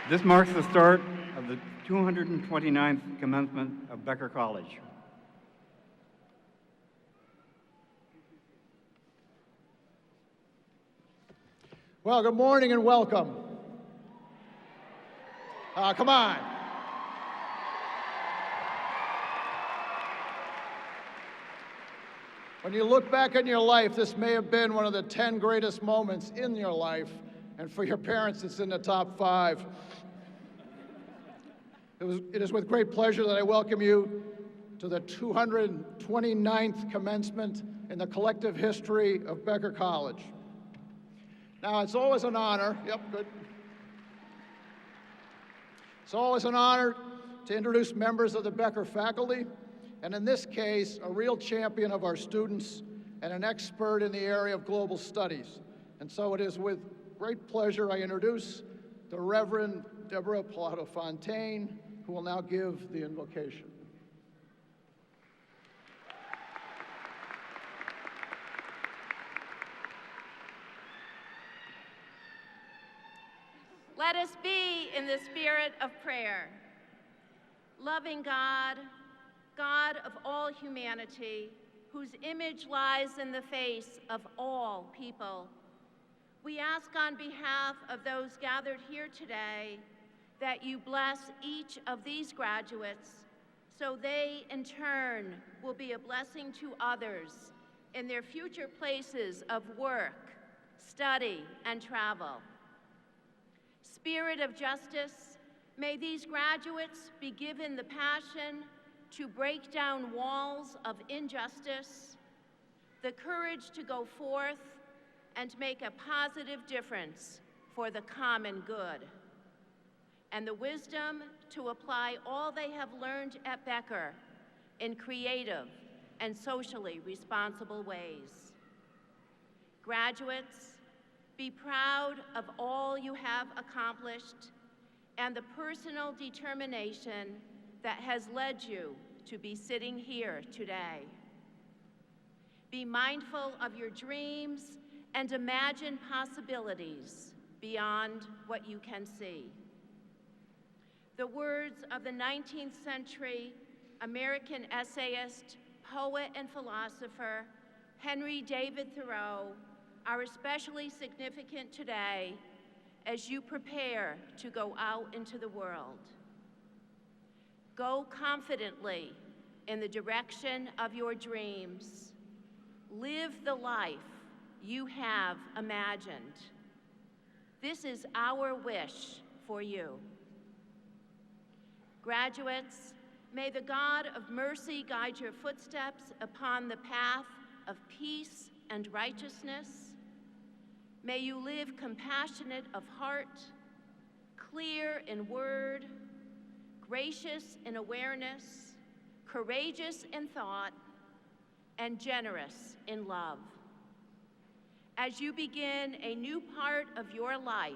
This marks the start of the 229th commencement of Becker College. Well, good morning and welcome. Come on. When you look back on your life, this may have been one of the 10 greatest moments in your life, and for your parents, it's in the top 5. It is with great pleasure that I welcome you to the 229th commencement in the collective history of Becker College. Now, it's always an honor, good. It's always an honor to introduce members of the Becker faculty, and in this case, a real champion of our students and an expert in the area of global studies. And so it is with great pleasure I introduce the Reverend Deborah Pilato-Fontaine, who will now give the invocation. Let us be in the spirit of prayer. Loving God, God of all humanity, whose image lies in the face of all people, we ask on behalf of those gathered here today that you bless each of these graduates so they, in turn, will be a blessing to others in their future places of work, study, and travel. Spirit of justice, may these graduates be given the passion to break down walls of injustice, the courage to go forth and make a positive difference for the common good, and the wisdom to apply all they have learned at Becker in creative and socially responsible ways. Graduates, be proud of all you have accomplished and the personal determination that has led you to be sitting here today. Be mindful of your dreams and imagine possibilities beyond what you can see. The words of the 19th century American essayist, poet, and philosopher Henry David Thoreau are especially significant today as you prepare to go out into the world. Go confidently in the direction of your dreams. Live the life you have imagined. This is our wish for you. Graduates, may the God of mercy guide your footsteps upon the path of peace and righteousness. May you live compassionate of heart, clear in word, gracious in awareness, courageous in thought, and generous in love. As you begin a new part of your life,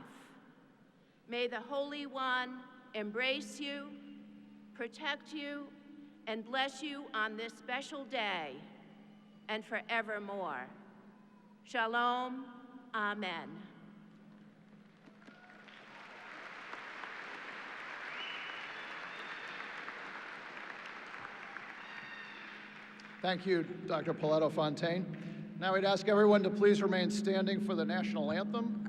may the Holy One embrace you, protect you, and bless you on this special day and forevermore. Shalom, amen. Thank you, Dr. Pilato-Fontaine. Now we'd ask everyone to please remain standing for the national anthem,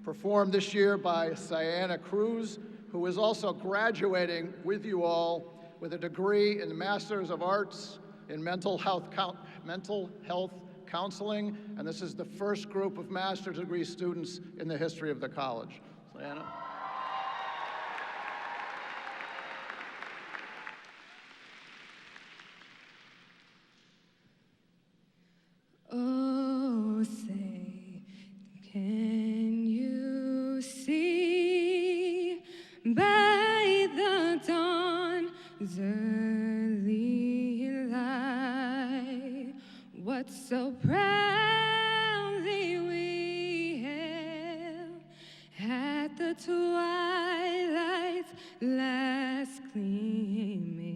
performed this year by Sienna Cruz, who is also graduating with you all with a degree in the Masters of Arts in Mental Health Counseling, and this is the first group of master's degree students in the history of the college. Sienna. Oh, say, can you see by the dawn's early light what so proudly we hailed at the twilight's last gleaming,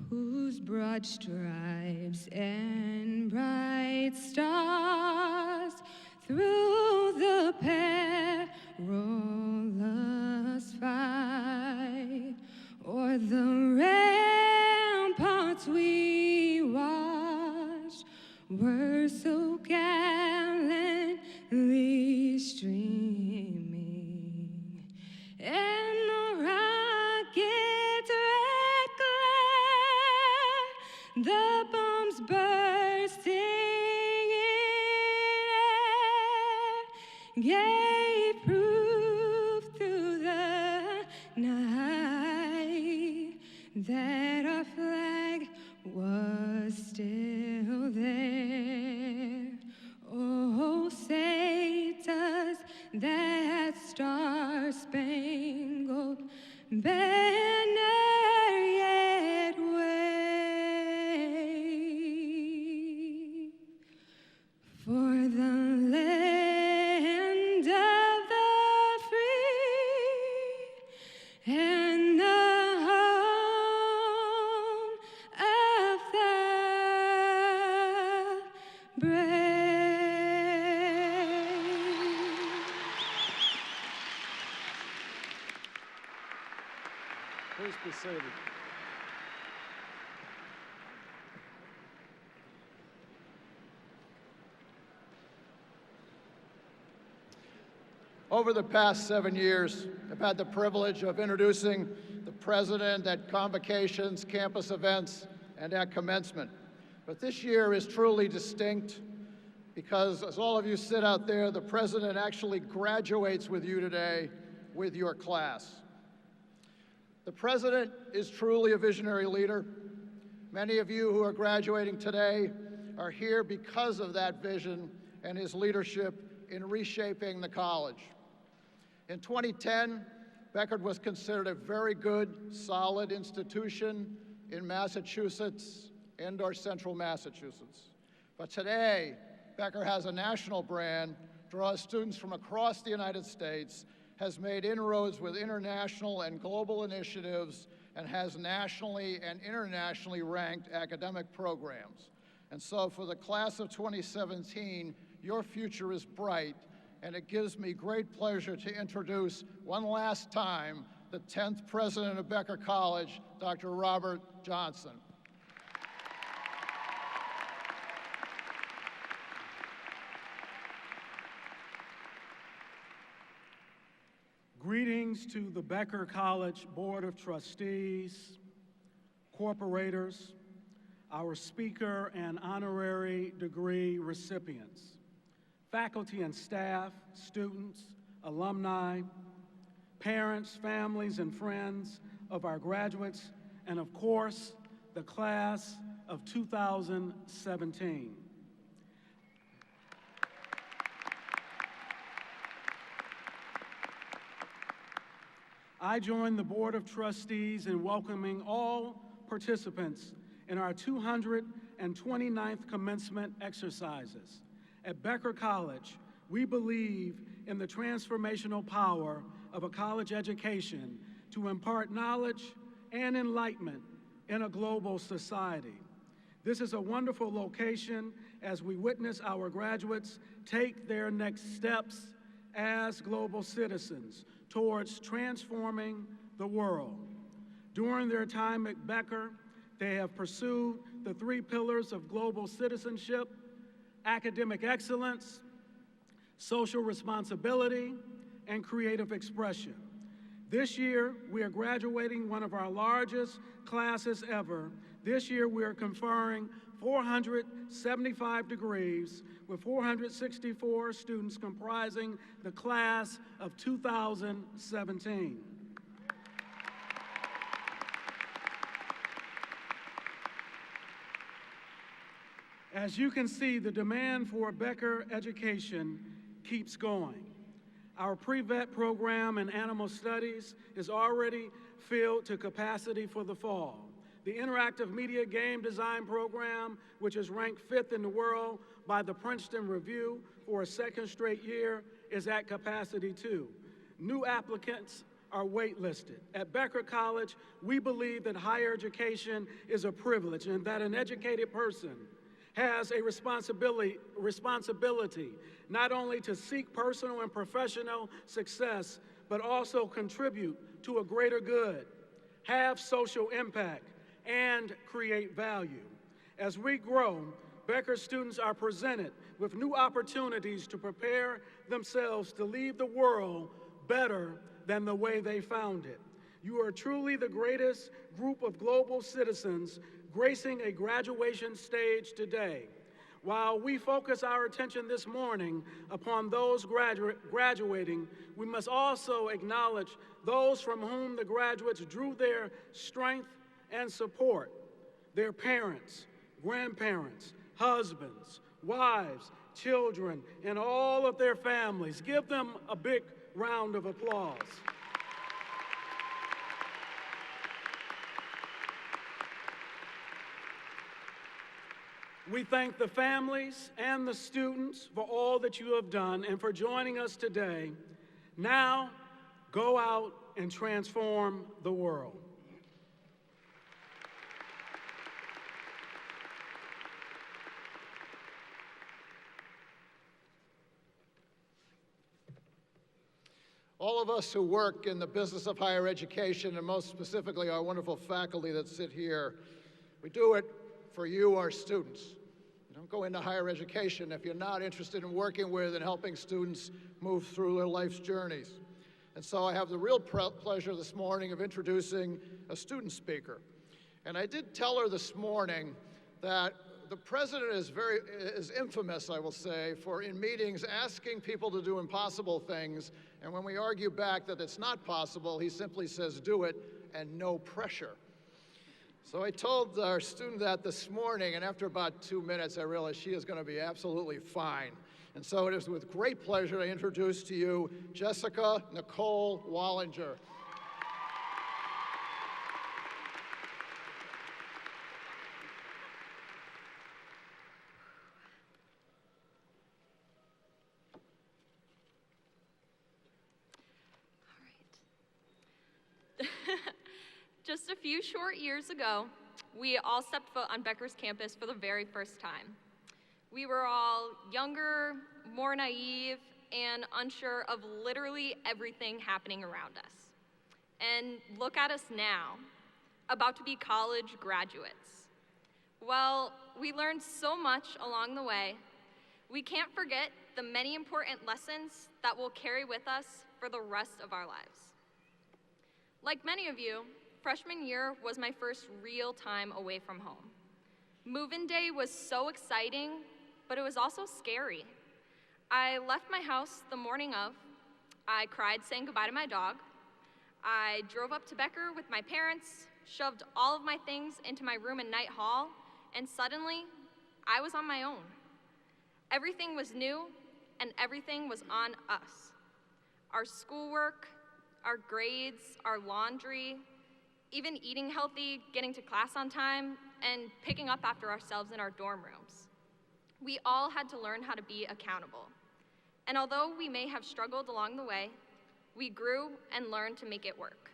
whose broad stripes and bright bright stars through the perilous fight, o'er the ramparts we watched were so gallantly streaming, and the rocket's red glare, the bombs bursting in air, gave proof through the night that our flag was still there. Oh, say does that star-spangled banner yet wave for the land of the free and the home of the brave. Please be seated. Over the past 7 years, I've had the privilege of introducing the president at convocations, campus events, and at commencement. But this year is truly distinct because, as all of you sit out there, the president actually graduates with you today with your class. The president is truly a visionary leader. Many of you who are graduating today are here because of that vision and his leadership in reshaping the college. In 2010, Becker was considered a very good, solid institution in Massachusetts and/or central Massachusetts. But today, Becker has a national brand, draws students from across the United States, has made inroads with international and global initiatives, and has nationally and internationally ranked academic programs. And so for the class of 2017, your future is bright, and it gives me great pleasure to introduce one last time the 10th president of Becker College, Dr. Robert Johnson. Greetings to the Becker College Board of Trustees, corporators, our speaker and honorary degree recipients, faculty and staff, students, alumni, parents, families, and friends of our graduates, and of course, the class of 2017. I join the Board of Trustees in welcoming all participants in our 229th commencement exercises. At Becker College, we believe in the transformational power of a college education to impart knowledge and enlightenment in a global society. This is a wonderful location as we witness our graduates take their next steps as global citizens towards transforming the world. During their time at Becker, they have pursued the 3 pillars of global citizenship, academic excellence, social responsibility, and creative expression. This year, we are graduating one of our largest classes ever. This year, we are conferring 475 degrees with 464 students comprising the class of 2017. As you can see, the demand for Becker education keeps going. Our pre-vet program in animal studies is already filled to capacity for the fall. The interactive media game design program, which is ranked 5th in the world by the Princeton Review for a 2nd straight year, is at capacity too. New applicants are waitlisted. At Becker College, we believe that higher education is a privilege and that an educated person has a responsibility not only to seek personal and professional success, but also contribute to a greater good, have social impact, and create value. As we grow, Becker students are presented with new opportunities to prepare themselves to leave the world better than the way they found it. You are truly the greatest group of global citizens gracing a graduation stage today. While we focus our attention this morning upon those graduating, we must also acknowledge those from whom the graduates drew their strength and support: their parents, grandparents, husbands, wives, children, and all of their families. Give them a big round of applause. We thank the families and the students for all that you have done and for joining us today. Now, go out and transform the world. All of us who work in the business of higher education, and most specifically our wonderful faculty that sit here, we do it for you, our students. You don't go into higher education if you're not interested in working with and helping students move through their life's journeys. And so I have the real pleasure this morning of introducing a student speaker. And I did tell her this morning that the president is infamous, I will say, for in meetings asking people to do impossible things, and when we argue back that it's not possible, he simply says, do it, and no pressure. So I told our student that this morning, and after about 2 minutes, I realized she is going to be absolutely fine. And so it is with great pleasure to introduce to you Jessica Nicole Wallinger. Just a few short years ago, we all stepped foot on Becker's campus for the very first time. We were all younger, more naive, and unsure of literally everything happening around us. And look at us now, about to be college graduates. Well, we learned so much along the way. We can't forget the many important lessons that will carry with us for the rest of our lives. Like many of you, freshman year was my first real time away from home. Move-in day was so exciting, but it was also scary. I left my house the morning of. I cried saying goodbye to my dog. I drove up to Becker with my parents, shoved all of my things into my room in Night Hall, and suddenly, I was on my own. Everything was new, and everything was on us. Our schoolwork, our grades, our laundry, even eating healthy, getting to class on time, and picking up after ourselves in our dorm rooms. We all had to learn how to be accountable. And although we may have struggled along the way, we grew and learned to make it work.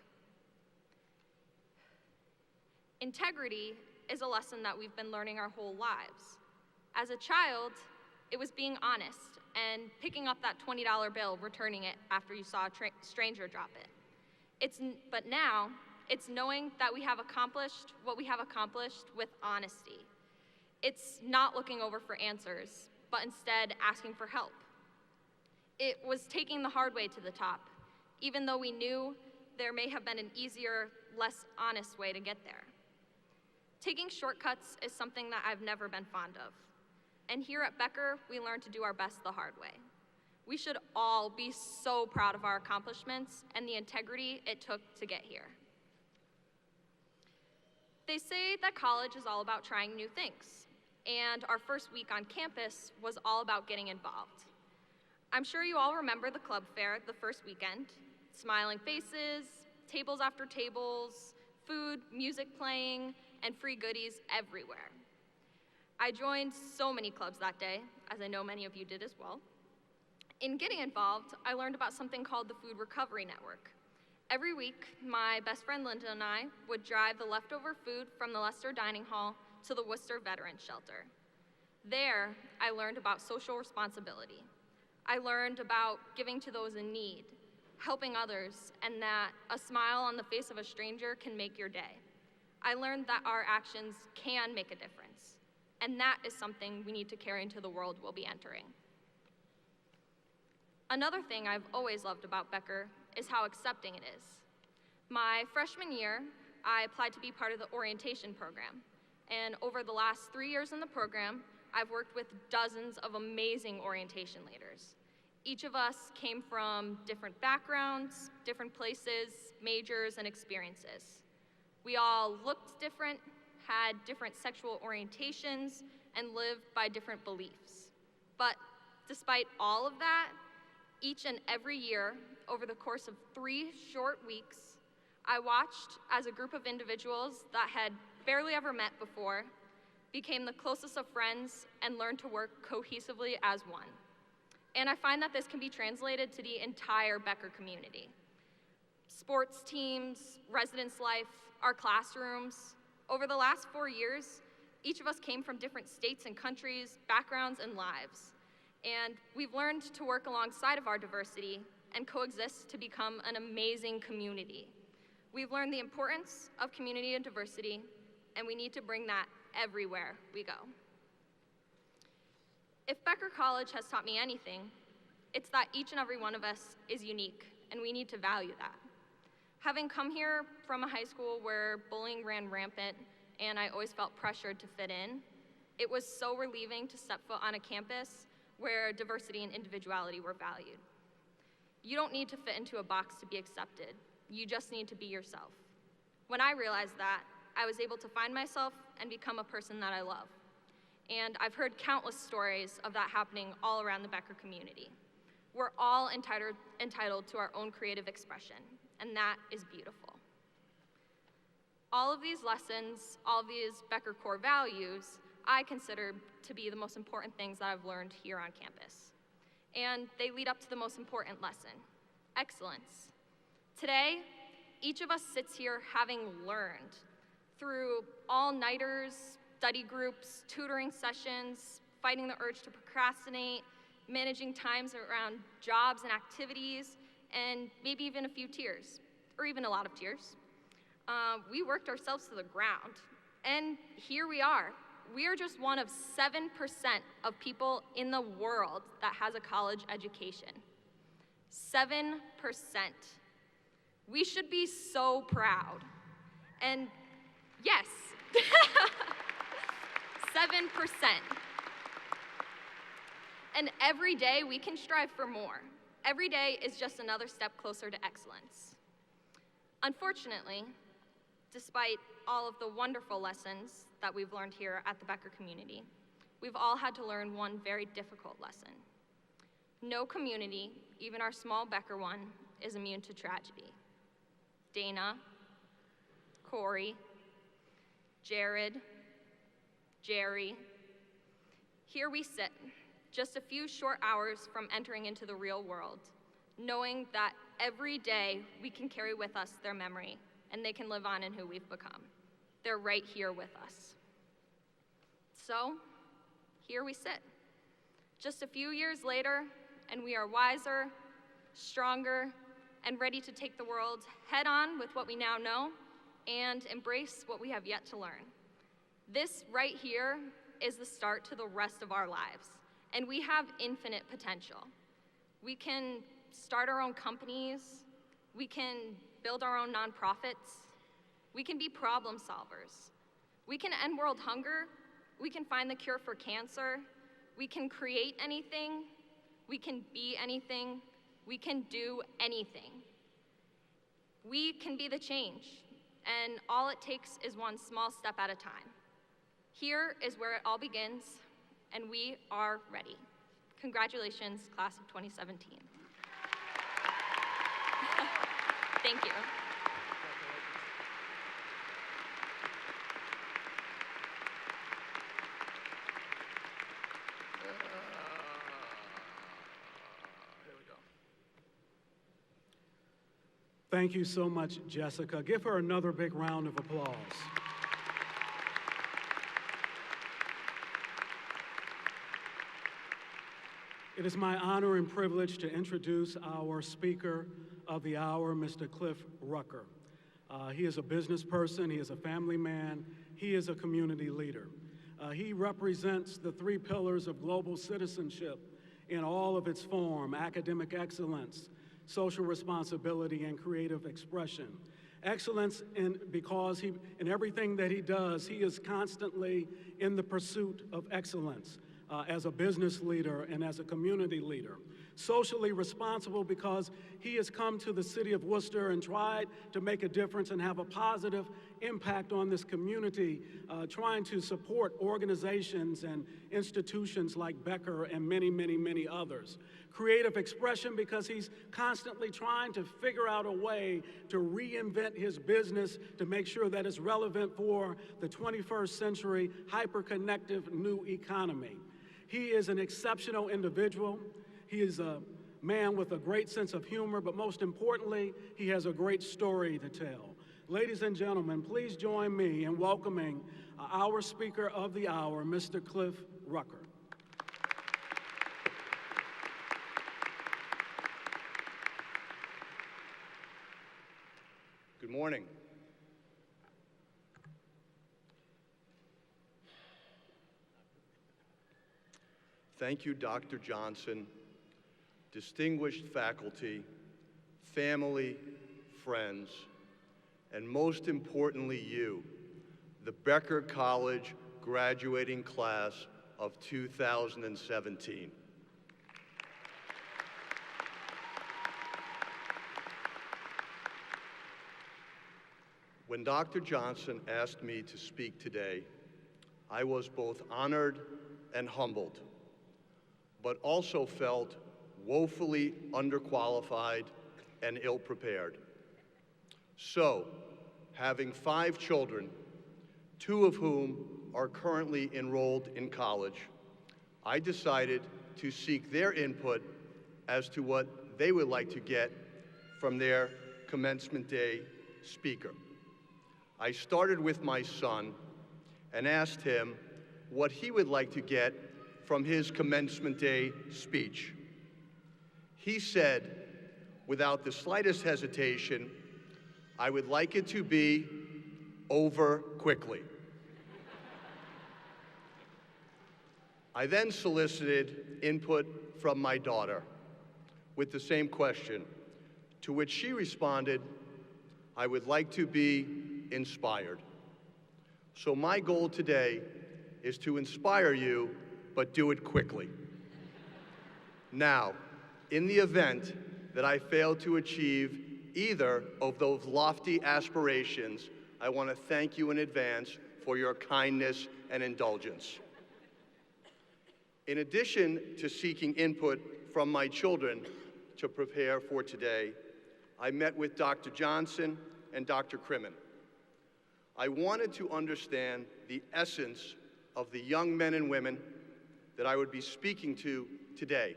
Integrity is a lesson that we've been learning our whole lives. As a child, it was being honest and picking up that $20 bill, returning it after you saw a stranger drop it. But now, it's knowing that we have accomplished what we have accomplished with honesty. It's not looking over for answers, but instead asking for help. It was taking the hard way to the top, even though we knew there may have been an easier, less honest way to get there. Taking shortcuts is something that I've never been fond of. And here at Becker, we learn to do our best the hard way. We should all be so proud of our accomplishments and the integrity it took to get here. They say that college is all about trying new things, and our first week on campus was all about getting involved. I'm sure you all remember the club fair the first weekend. Smiling faces, tables after tables, food, music playing, and free goodies everywhere. I joined so many clubs that day, as I know many of you did as well. In getting involved, I learned about something called the Food Recovery Network. Every week, my best friend Linda and I would drive the leftover food from the Lester Dining Hall to the Worcester Veterans Shelter. There, I learned about social responsibility. I learned about giving to those in need, helping others, and that a smile on the face of a stranger can make your day. I learned that our actions can make a difference, and that is something we need to carry into the world we'll be entering. Another thing I've always loved about Becker is how accepting it is. My freshman year, I applied to be part of the orientation program, and over the last 3 years in the program, I've worked with dozens of amazing orientation leaders. Each of us came from different backgrounds, different places, majors, and experiences. We all looked different, had different sexual orientations, and lived by different beliefs. But despite all of that, each and every year, over the course of 3 short weeks, I watched as a group of individuals that had barely ever met before became the closest of friends and learned to work cohesively as one. And I find that this can be translated to the entire Becker community. Sports teams, residence life, our classrooms. Over the last 4 years, each of us came from different states and countries, backgrounds, and lives. And we've learned to work alongside of our diversity and coexist to become an amazing community. We've learned the importance of community and diversity, and we need to bring that everywhere we go. If Becker College has taught me anything, it's that each and every one of us is unique, and we need to value that. Having come here from a high school where bullying ran rampant and I always felt pressured to fit in, it was so relieving to step foot on a campus where diversity and individuality were valued. You don't need to fit into a box to be accepted. You just need to be yourself. When I realized that, I was able to find myself and become a person that I love. And I've heard countless stories of that happening all around the Becker community. We're all entitled to our own creative expression, and that is beautiful. All of these lessons, all of these Becker core values, I consider to be the most important things that I've learned here on campus. And they lead up to the most important lesson, excellence. Today, each of us sits here having learned through all-nighters, study groups, tutoring sessions, fighting the urge to procrastinate, managing times around jobs and activities, and maybe even a few tears, or even a lot of tears. We worked ourselves to the ground, and here we are. We are just one of 7% of people in the world that has a college education. 7%. We should be so proud. And yes, 7%. And every day we can strive for more. Every day is just another step closer to excellence. Unfortunately, despite all of the wonderful lessons that we've learned here at the Becker community, we've all had to learn one very difficult lesson. No community, even our small Becker one, is immune to tragedy. Dana, Corey, Jared, Jerry. Here we sit, just a few short hours from entering into the real world, knowing that every day we can carry with us their memory and they can live on in who we've become. They're right here with us. So, here we sit. Just a few years later, and we are wiser, stronger, and ready to take the world head on with what we now know and embrace what we have yet to learn. This right here is the start to the rest of our lives, and we have infinite potential. We can start our own companies, we can build our own nonprofits, we can be problem solvers, we can end world hunger, we can find the cure for cancer, we can create anything, we can be anything, we can do anything. We can be the change, and all it takes is one small step at a time. Here is where it all begins, and we are ready. Congratulations, class of 2017. Thank you. Thank you so much, Jessica. Give her another big round of applause. It is my honor and privilege to introduce our Speaker of the Hour, Mr. Cliff Rucker. He is a business person, he is a family man, he is a community leader. He represents the three pillars of global citizenship in all of its form: academic excellence, social responsibility, and creative expression. Excellence because in everything that he does, he is constantly in the pursuit of excellence as a business leader and as a community leader. Socially responsible because he has come to the city of Worcester and tried to make a difference and have a positive impact on this community, trying to support organizations and institutions like Becker and many, many, many others. Creative expression because he's constantly trying to figure out a way to reinvent his business to make sure that it's relevant for the 21st century hyper-connective new economy. He is an exceptional individual. He is a man with a great sense of humor, but most importantly, he has a great story to tell. Ladies and gentlemen, please join me in welcoming our Speaker of the Hour, Mr. Cliff Rucker. Good morning. Thank you, Dr. Johnson, distinguished faculty, family, friends, and most importantly you, the Becker College graduating class of 2017. When Dr. Johnson asked me to speak today, I was both honored and humbled, but also felt woefully underqualified and ill-prepared. So, having 5 children, 2 of whom are currently enrolled in college, I decided to seek their input as to what they would like to get from their commencement day speaker. I started with my son and asked him what he would like to get from his commencement day speech. He said, without the slightest hesitation, "I would like it to be over quickly." I then solicited input from my daughter with the same question, to which she responded, "I would like to be inspired." So my goal today is to inspire you, but do it quickly. Now, in the event that I fail to achieve either of those lofty aspirations, I want to thank you in advance for your kindness and indulgence. In addition to seeking input from my children to prepare for today, I met with Dr. Johnson and Dr. Crimmen. I wanted to understand the essence of the young men and women that I would be speaking to today.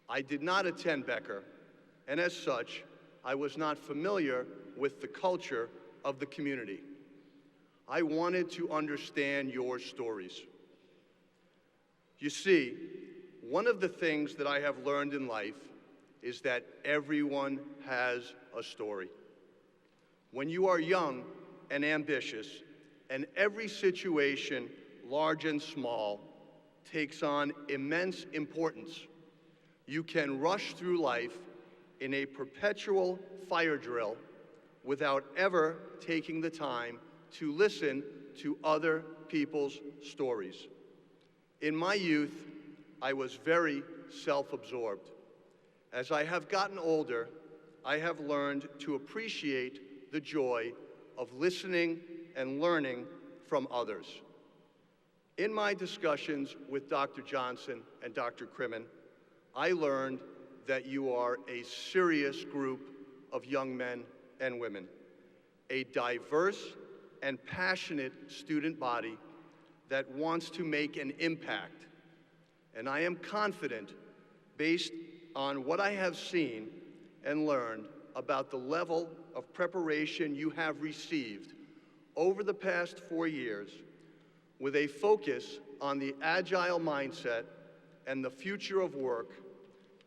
I did not attend Becker, and as such, I was not familiar with the culture of the community. I wanted to understand your stories. You see, one of the things that I have learned in life is that everyone has a story. When you are young and ambitious, and every situation, large and small, takes on immense importance, you can rush through life in a perpetual fire drill without ever taking the time to listen to other people's stories. In my youth, I was very self-absorbed. As I have gotten older, I have learned to appreciate the joy of listening and learning from others. In my discussions with Dr. Johnson and Dr. Crimmen, I learned that you are a serious group of young men and women, a diverse and passionate student body that wants to make an impact. And I am confident, based on what I have seen and learned about the level of preparation you have received over the past 4 years, with a focus on the agile mindset and the future of work,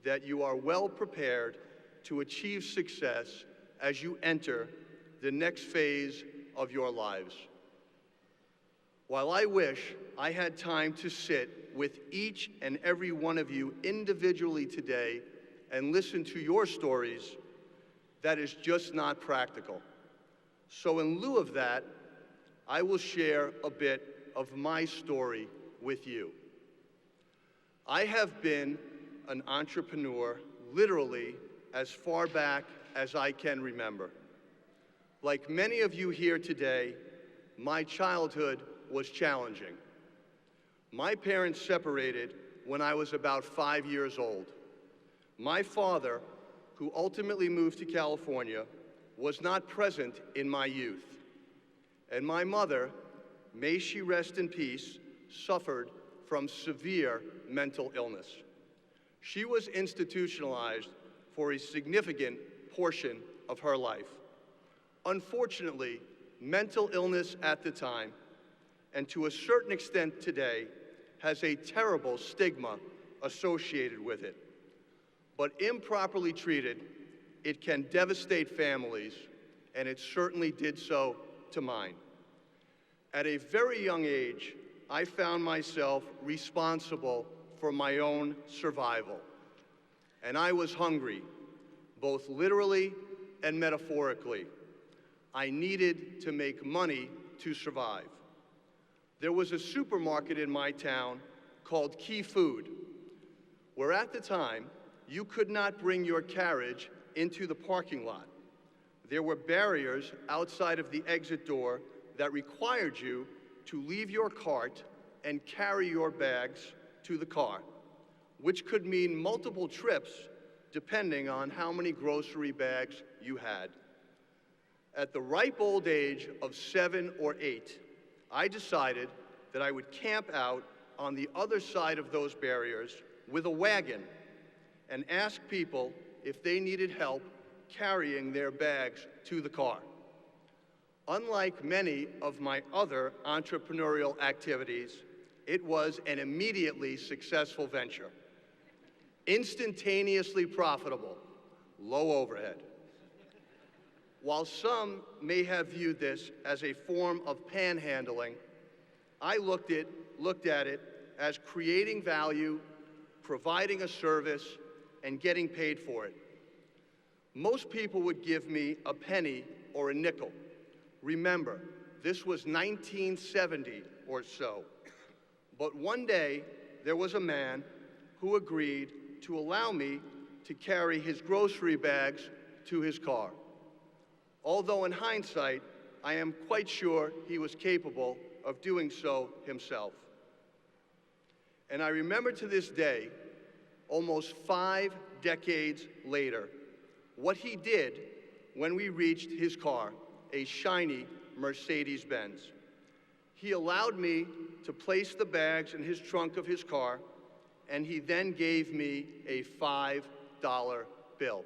that you are well prepared to achieve success as you enter the next phase of your lives. While I wish I had time to sit with each and every one of you individually today and listen to your stories, that is just not practical. So in lieu of that, I will share a bit of my story with you. I have been an entrepreneur literally as far back as I can remember. Like many of you here today, my childhood was challenging. My parents separated when I was about 5 years old. My father, who ultimately moved to California, was not present in my youth. And my mother, may she rest in peace, suffered from severe mental illness. She was institutionalized for a significant portion of her life. Unfortunately, mental illness at the time, and to a certain extent today, has a terrible stigma associated with it. But improperly treated, it can devastate families, and it certainly did so to mine. At a very young age, I found myself responsible for my own survival. And I was hungry, both literally and metaphorically. I needed to make money to survive. There was a supermarket in my town called Key Food, where at the time, you could not bring your carriage into the parking lot. There were barriers outside of the exit door that required you to leave your cart and carry your bags to the car, which could mean multiple trips depending on how many grocery bags you had. At the ripe old age of 7 or 8, I decided that I would camp out on the other side of those barriers with a wagon and ask people if they needed help carrying their bags to the car. Unlike many of my other entrepreneurial activities, it was an immediately successful venture. Instantaneously profitable, low overhead. While some may have viewed this as a form of panhandling, I looked at it as creating value, providing a service, and getting paid for it. Most people would give me a penny or a nickel. Remember, this was 1970 or so. But one day, there was a man who agreed to allow me to carry his grocery bags to his car. Although in hindsight, I am quite sure he was capable of doing so himself. And I remember to this day, almost 5 decades later, what he did when we reached his car, a shiny Mercedes-Benz. He allowed me to place the bags in his trunk of his car, and he then gave me a $5 bill.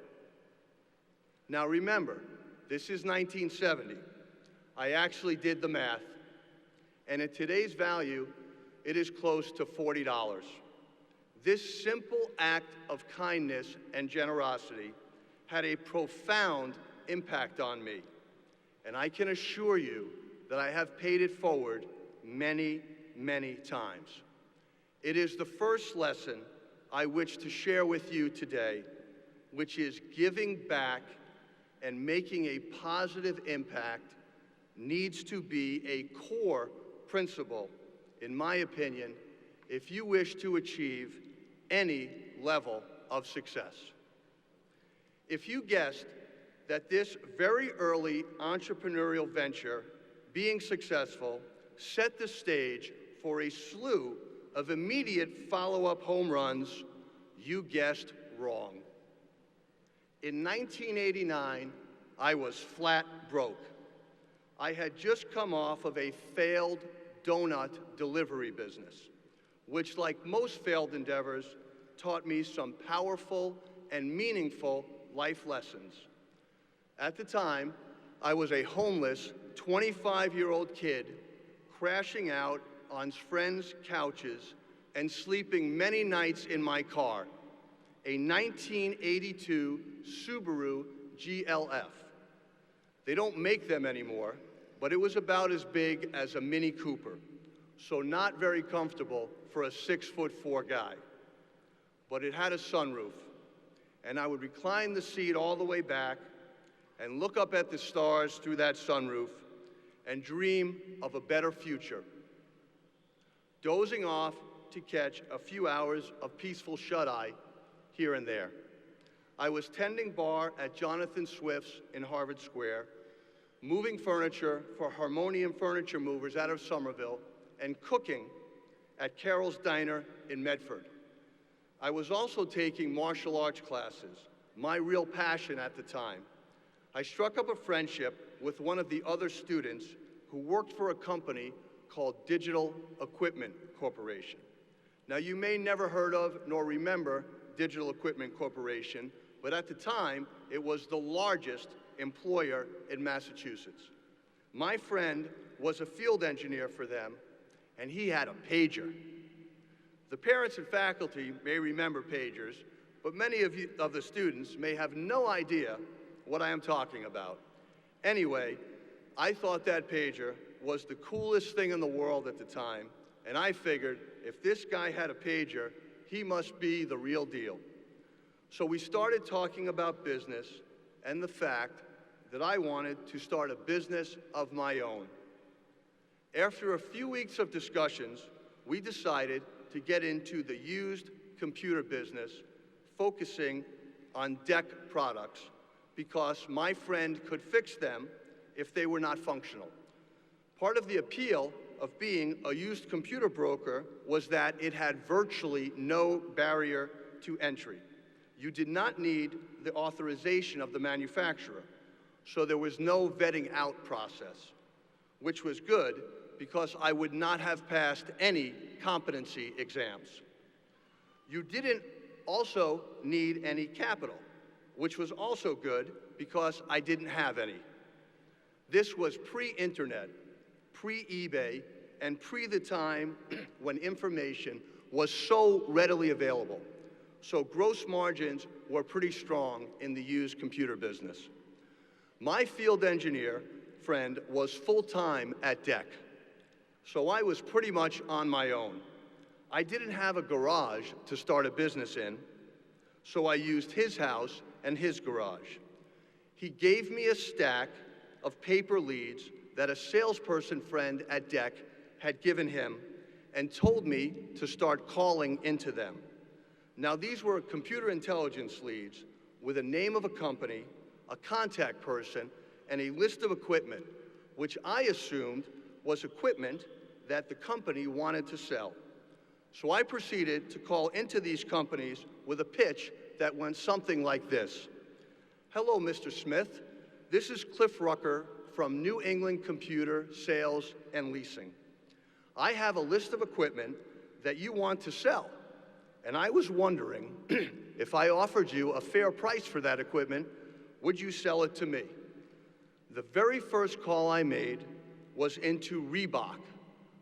Now remember, this is 1970. I actually did the math, and at today's value, it is close to $40. This simple act of kindness and generosity had a profound impact on me, and I can assure you that I have paid it forward many, many times. It is the first lesson I wish to share with you today, which is giving back and making a positive impact needs to be a core principle, in my opinion, if you wish to achieve any level of success. If you guessed that this very early entrepreneurial venture, being successful, set the stage for a slew of immediate follow-up home runs, you guessed wrong. In 1989, I was flat broke. I had just come off of a failed donut delivery business, which, like most failed endeavors, taught me some powerful and meaningful life lessons. At the time, I was a homeless 25-year-old kid crashing out on friends' couches and sleeping many nights in my car, a 1982 Subaru GLF. They don't make them anymore, but it was about as big as a Mini Cooper, so not very comfortable for a 6'4" guy. But it had a sunroof, and I would recline the seat all the way back and look up at the stars through that sunroof and dream of a better future, dozing off to catch a few hours of peaceful shut-eye here and there. I was tending bar at Jonathan Swift's in Harvard Square, moving furniture for Harmonium Furniture Movers out of Somerville, and cooking at Carol's Diner in Medford. I was also taking martial arts classes, my real passion at the time. I struck up a friendship with one of the other students who worked for a company called Digital Equipment Corporation. Now, you may never heard of nor remember Digital Equipment Corporation, but at the time, it was the largest employer in Massachusetts. My friend was a field engineer for them, and he had a pager. The parents and faculty may remember pagers, but many of the students may have no idea what I am talking about. Anyway, I thought that pager was the coolest thing in the world at the time, and I figured if this guy had a pager, he must be the real deal. So we started talking about business and the fact that I wanted to start a business of my own. After a few weeks of discussions, we decided to get into the used computer business, focusing on DEC products, because my friend could fix them if they were not functional. Part of the appeal of being a used computer broker was that it had virtually no barrier to entry. You did not need the authorization of the manufacturer, so there was no vetting out process, which was good because I would not have passed any competency exams. You didn't also need any capital, which was also good because I didn't have any. This was pre-internet, pre-eBay, and pre the time when information was so readily available. So gross margins were pretty strong in the used computer business. My field engineer friend was full-time at DEC, so I was pretty much on my own. I didn't have a garage to start a business in, so I used his house and his garage. He gave me a stack of paper leads that a salesperson friend at DEC had given him and told me to start calling into them. Now, these were computer intelligence leads with a name of a company, a contact person, and a list of equipment, which I assumed was equipment that the company wanted to sell. So I proceeded to call into these companies with a pitch that went something like this. Hello, Mr. Smith. This is Cliff Rucker from New England Computer Sales and Leasing. I have a list of equipment that you want to sell, and I was wondering if I offered you a fair price for that equipment, would you sell it to me? The very first call I made was into Reebok.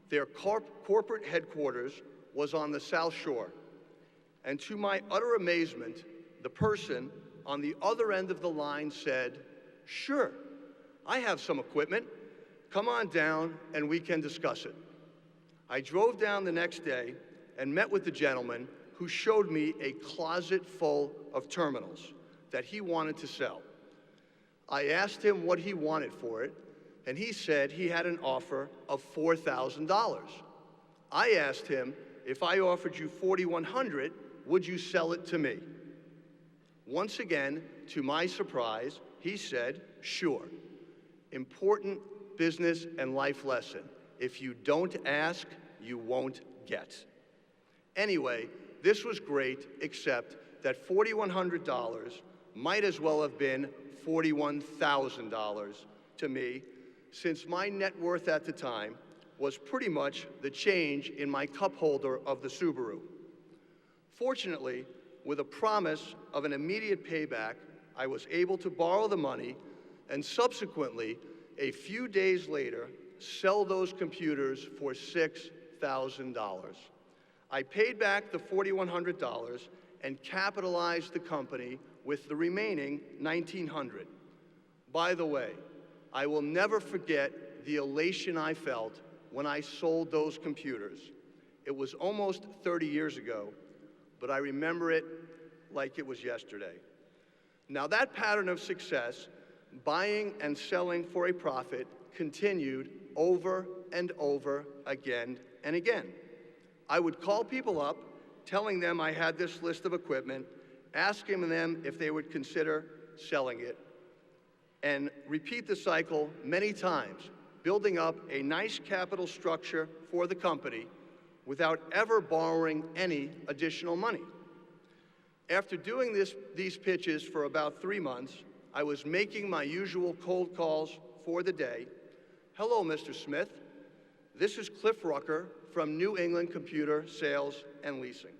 Their corporate headquarters was on the South Shore. And to my utter amazement, the person on the other end of the line said, "Sure, I have some equipment. Come on down and we can discuss it." I drove down the next day and met with the gentleman who showed me a closet full of terminals that he wanted to sell. I asked him what he wanted for it, and he said he had an offer of $4,000. I asked him, if I offered you $4,100, would you sell it to me? Once again, to my surprise, he said, sure. Important business and life lesson. If you don't ask, you won't get. Anyway, this was great, except that $4,100 might as well have been $41,000 to me, since my net worth at the time was pretty much the change in my cup holder of the Subaru. Fortunately, with a promise of an immediate payback, I was able to borrow the money and subsequently, a few days later, sell those computers for $6,000. I paid back the $4,100 and capitalized the company with the remaining $1,900. By the way, I will never forget the elation I felt when I sold those computers. It was almost 30 years ago, but I remember it like it was yesterday. Now that pattern of success, buying and selling for a profit, continued over and over again and again. I would call people up, telling them I had this list of equipment, asking them if they would consider selling it, and repeat the cycle many times, building up a nice capital structure for the company without ever borrowing any additional money. After doing these pitches for about 3 months, I was making my usual cold calls for the day. Hello, Mr. Smith. This is Cliff Rucker from New England Computer Sales and Leasing.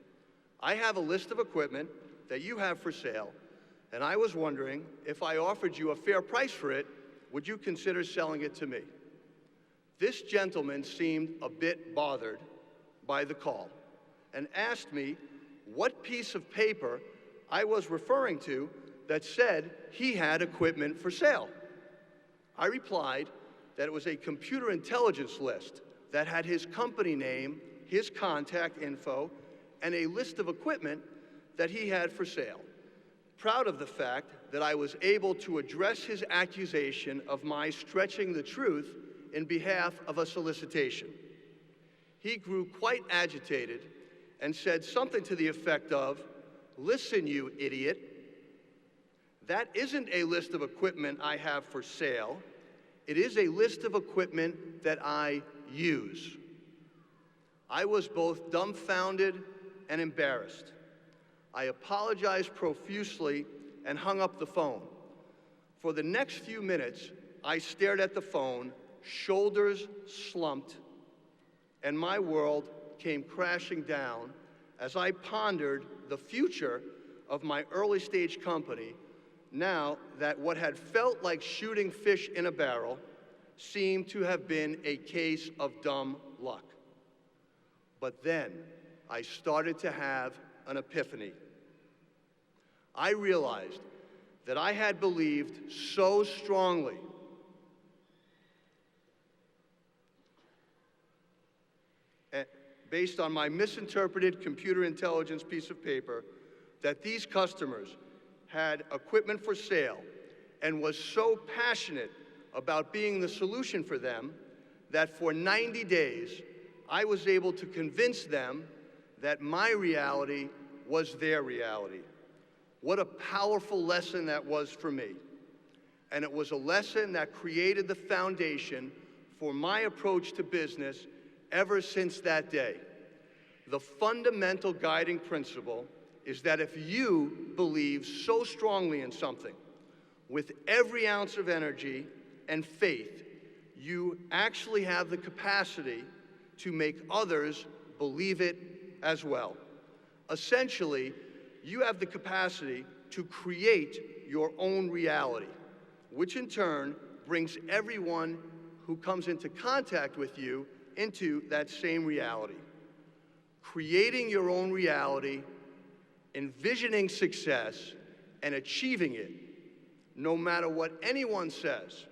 I have a list of equipment that you have for sale, and I was wondering if I offered you a fair price for it, would you consider selling it to me? This gentleman seemed a bit bothered by the call and asked me what piece of paper I was referring to that said he had equipment for sale. I replied that it was a computer intelligence list that had his company name, his contact info, and a list of equipment that he had for sale. Proud of the fact that I was able to address his accusation of my stretching the truth in behalf of a solicitation. He grew quite agitated and said something to the effect of, "Listen, you idiot, that isn't a list of equipment I have for sale. It is a list of equipment that I use." I was both dumbfounded and embarrassed. I apologized profusely and hung up the phone. For the next few minutes, I stared at the phone, shoulders slumped, and my world came crashing down as I pondered the future of my early-stage company, now that what had felt like shooting fish in a barrel seemed to have been a case of dumb luck. But then I started to have an epiphany. I realized that I had believed so strongly based on my misinterpreted computer intelligence piece of paper that these customers had equipment for sale and was so passionate about being the solution for them that for 90 days I was able to convince them that my reality was their reality. What a powerful lesson that was for me. And it was a lesson that created the foundation for my approach to business ever since that day. The fundamental guiding principle is that if you believe so strongly in something, with every ounce of energy and faith, you actually have the capacity to make others believe it as well. Essentially, you have the capacity to create your own reality, which in turn brings everyone who comes into contact with you into that same reality. Creating your own reality, envisioning success, and achieving it, no matter what anyone says.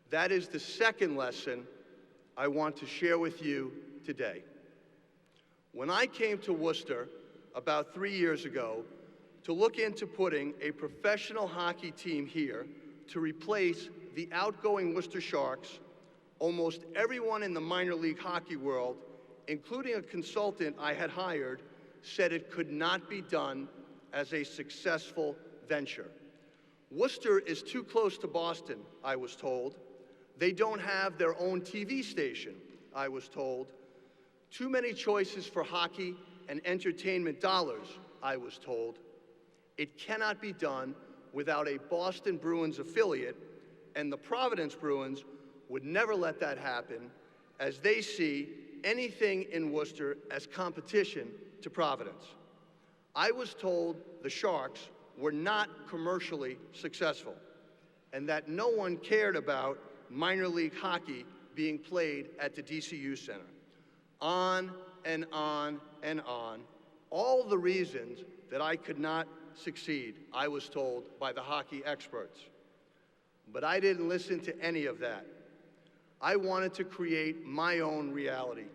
That is the second lesson I want to share with you today. When I came to Worcester about 3 years ago to look into putting a professional hockey team here to replace the outgoing Worcester Sharks, almost everyone in the minor league hockey world, including a consultant I had hired, said it could not be done as a successful venture. Worcester is too close to Boston, I was told. They don't have their own TV station, I was told. Too many choices for hockey and entertainment dollars, I was told. It cannot be done without a Boston Bruins affiliate, and the Providence Bruins would never let that happen, as they see anything in Worcester as competition to Providence. I was told the Sharks were not commercially successful, and that no one cared about minor league hockey being played at the DCU Center. On and on and on. All the reasons that I could not succeed, I was told by the hockey experts. But I didn't listen to any of that. I wanted to create my own reality.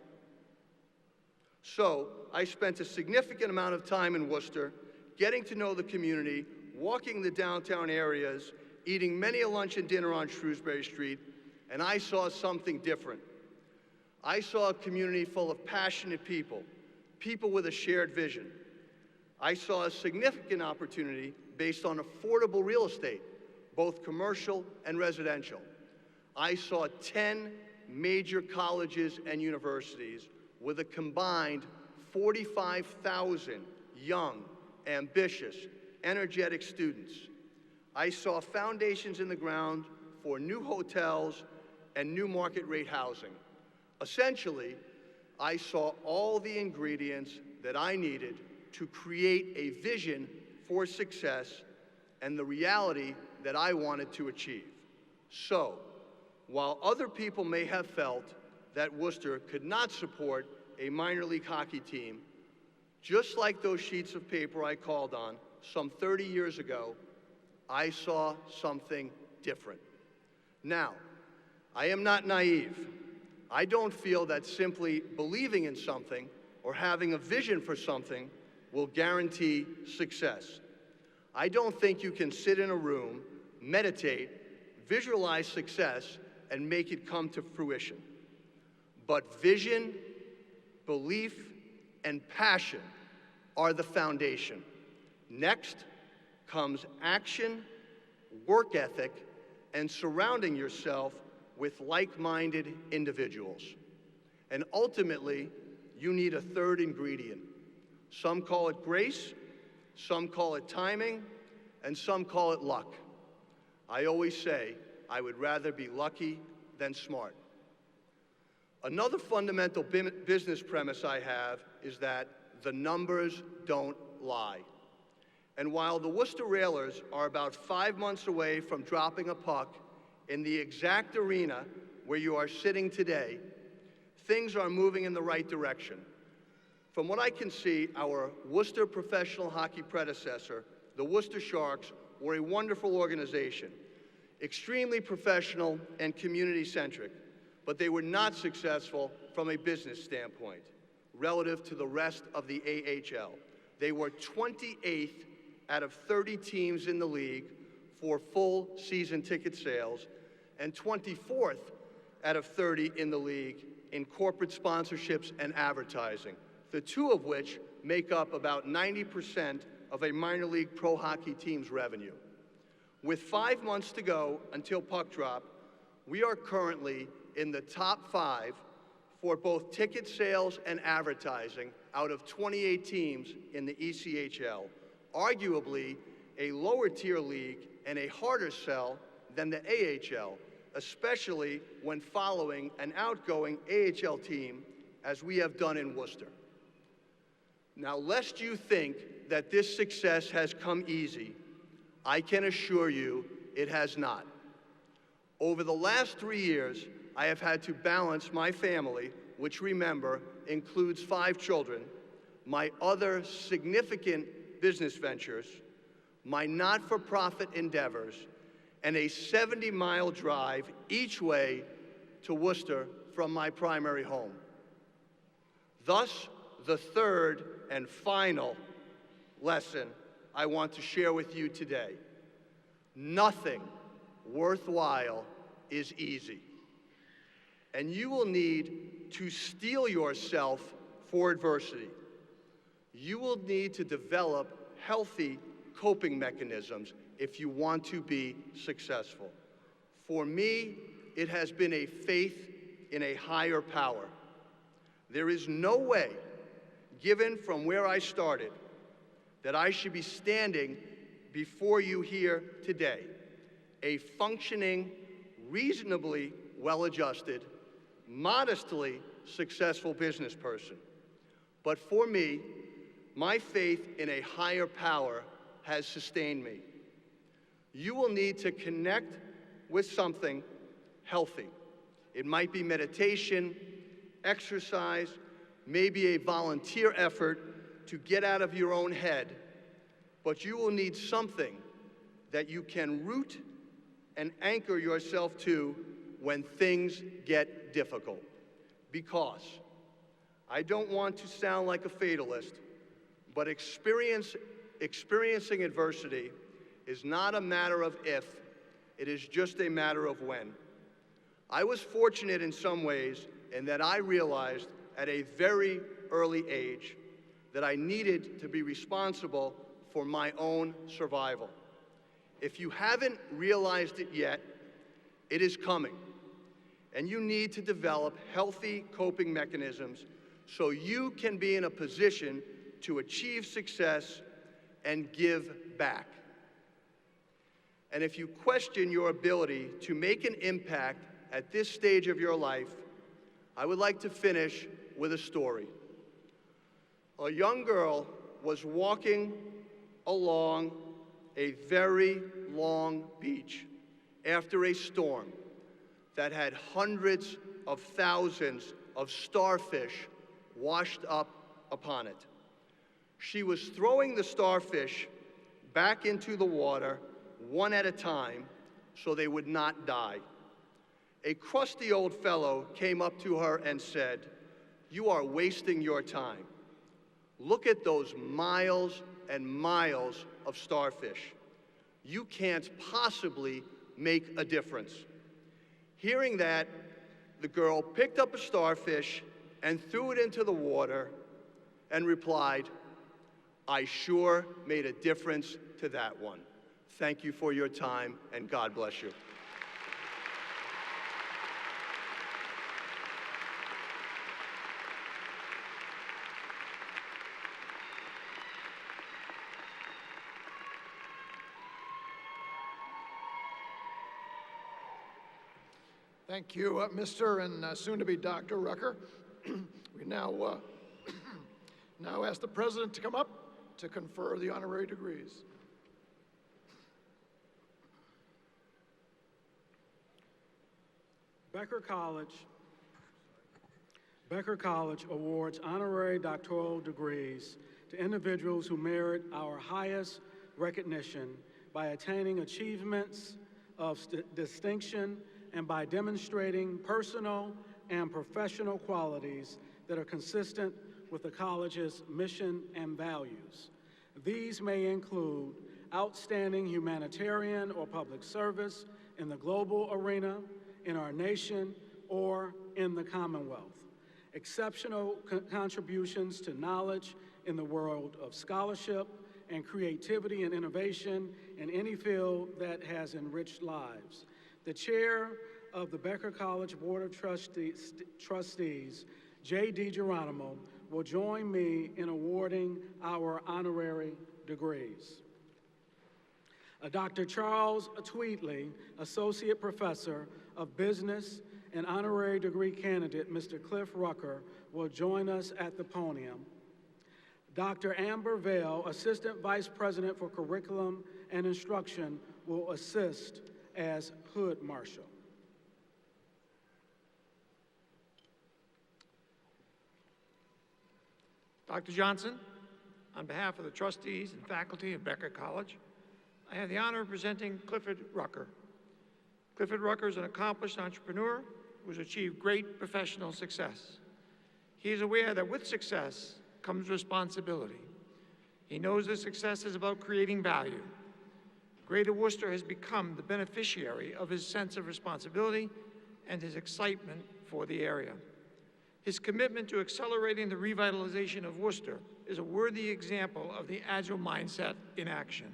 So I spent a significant amount of time in Worcester, getting to know the community, walking the downtown areas, eating many a lunch and dinner on Shrewsbury Street, and I saw something different. I saw a community full of passionate people, people with a shared vision. I saw a significant opportunity based on affordable real estate, both commercial and residential. I saw 10 major colleges and universities with a combined 45,000 young, ambitious, energetic students. I saw foundations in the ground for new hotels and new market rate housing. Essentially, I saw all the ingredients that I needed to create a vision for success and the reality that I wanted to achieve. So, while other people may have felt that Worcester could not support a minor league hockey team, just like those sheets of paper I called on some 30 years ago, I saw something different. Now, I am not naive. I don't feel that simply believing in something or having a vision for something will guarantee success. I don't think you can sit in a room, meditate, visualize success, and make it come to fruition. But vision, belief, and passion are the foundation. Next comes action, work ethic, and surrounding yourself with like-minded individuals. And ultimately, you need a third ingredient. Some call it grace, some call it timing, and some call it luck. I always say, I would rather be lucky than smart. Another fundamental business premise I have is that the numbers don't lie. And while the Worcester Railers are about 5 months away from dropping a puck in the exact arena where you are sitting today, things are moving in the right direction. From what I can see, our Worcester professional hockey predecessor, the Worcester Sharks, were a wonderful organization, extremely professional and community-centric, but they were not successful from a business standpoint relative to the rest of the AHL. They were 28th out of 30 teams in the league for full season ticket sales and 24th out of 30 in the league in corporate sponsorships and advertising, the two of which make up about 90% of a minor league pro hockey team's revenue. With 5 months to go until puck drop, we are currently in the top 5 for both ticket sales and advertising out of 28 teams in the ECHL, arguably a lower tier league and a harder sell than the AHL, especially when following an outgoing AHL team as we have done in Worcester. Now, lest you think that this success has come easy, I can assure you it has not. Over the last 3 years, I have had to balance my family, which remember includes 5 children, my other significant business ventures, my not-for-profit endeavors, and a 70-mile drive each way to Worcester from my primary home. Thus, the third and final lesson I want to share with you today. Nothing worthwhile is easy. And you will need to steel yourself for adversity. You will need to develop healthy coping mechanisms if you want to be successful. For me, it has been a faith in a higher power. There is no way, given from where I started, that I should be standing before you here today, a functioning, reasonably well-adjusted, modestly successful business person. But for me, my faith in a higher power has sustained me. You will need to connect with something healthy. It might be meditation, exercise, may be a volunteer effort to get out of your own head, but you will need something that you can root and anchor yourself to when things get difficult. Because I don't want to sound like a fatalist, but experiencing adversity is not a matter of if, it is just a matter of when. I was fortunate in some ways in that I realized at a very early age that I needed to be responsible for my own survival. If you haven't realized it yet, it is coming. And you need to develop healthy coping mechanisms so you can be in a position to achieve success and give back. And if you question your ability to make an impact at this stage of your life, I would like to finish with a story. A young girl was walking along a very long beach after a storm that had hundreds of thousands of starfish washed up upon it. She was throwing the starfish back into the water one at a time so they would not die. A crusty old fellow came up to her and said, "You are wasting your time. Look at those miles and miles of starfish. You can't possibly make a difference." Hearing that, the girl picked up a starfish and threw it into the water and replied, "I sure made a difference to that one." Thank you for your time, and God bless you. Thank you, Mr. and soon-to-be Dr. Rucker. We now ask the President to come up to confer the honorary degrees. Becker College awards honorary doctoral degrees to individuals who merit our highest recognition by attaining achievements of distinction and by demonstrating personal and professional qualities that are consistent with the college's mission and values. These may include outstanding humanitarian or public service in the global arena, in our nation, or in the Commonwealth. Exceptional contributions to knowledge in the world of scholarship and creativity and innovation in any field that has enriched lives. The chair of the Becker College Board of Trustees, J.D. Geronimo, will join me in awarding our honorary degrees. Dr. Charles Tweedley, Associate Professor of Business and honorary degree candidate, Mr. Cliff Rucker, will join us at the podium. Dr. Amber Vail, Assistant Vice President for Curriculum and Instruction, will assist as Hood Marshal. Dr. Johnson, on behalf of the trustees and faculty of Becker College, I have the honor of presenting Clifford Rucker. Clifford Rucker is an accomplished entrepreneur who has achieved great professional success. He is aware that with success comes responsibility. He knows that success is about creating value. Greater Worcester has become the beneficiary of his sense of responsibility and his excitement for the area. His commitment to accelerating the revitalization of Worcester is a worthy example of the agile mindset in action.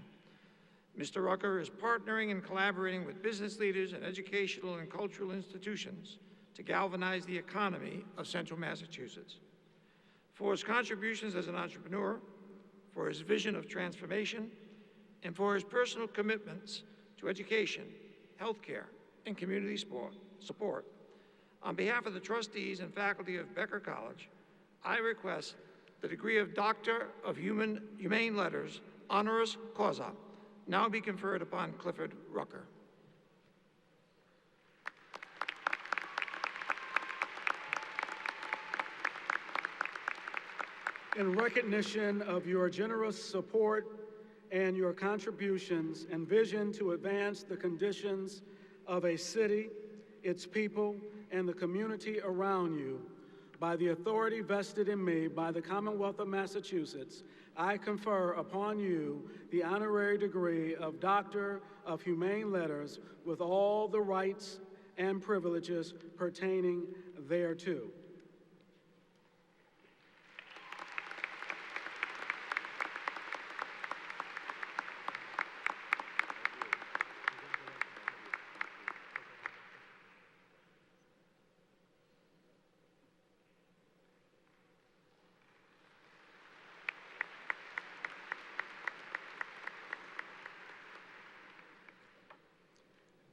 Mr. Rucker is partnering and collaborating with business leaders and educational and cultural institutions to galvanize the economy of Central Massachusetts. For his contributions as an entrepreneur, for his vision of transformation, and for his personal commitments to education, healthcare, and community support, on behalf of the trustees and faculty of Becker College, I request the degree of Doctor of Humane Letters, honoris causa, now be conferred upon Clifford Rucker. In recognition of your generous support and your contributions and vision to advance the conditions of a city, its people, and the community around you, by the authority vested in me by the Commonwealth of Massachusetts, I confer upon you the honorary degree of Doctor of Humane Letters with all the rights and privileges pertaining thereto.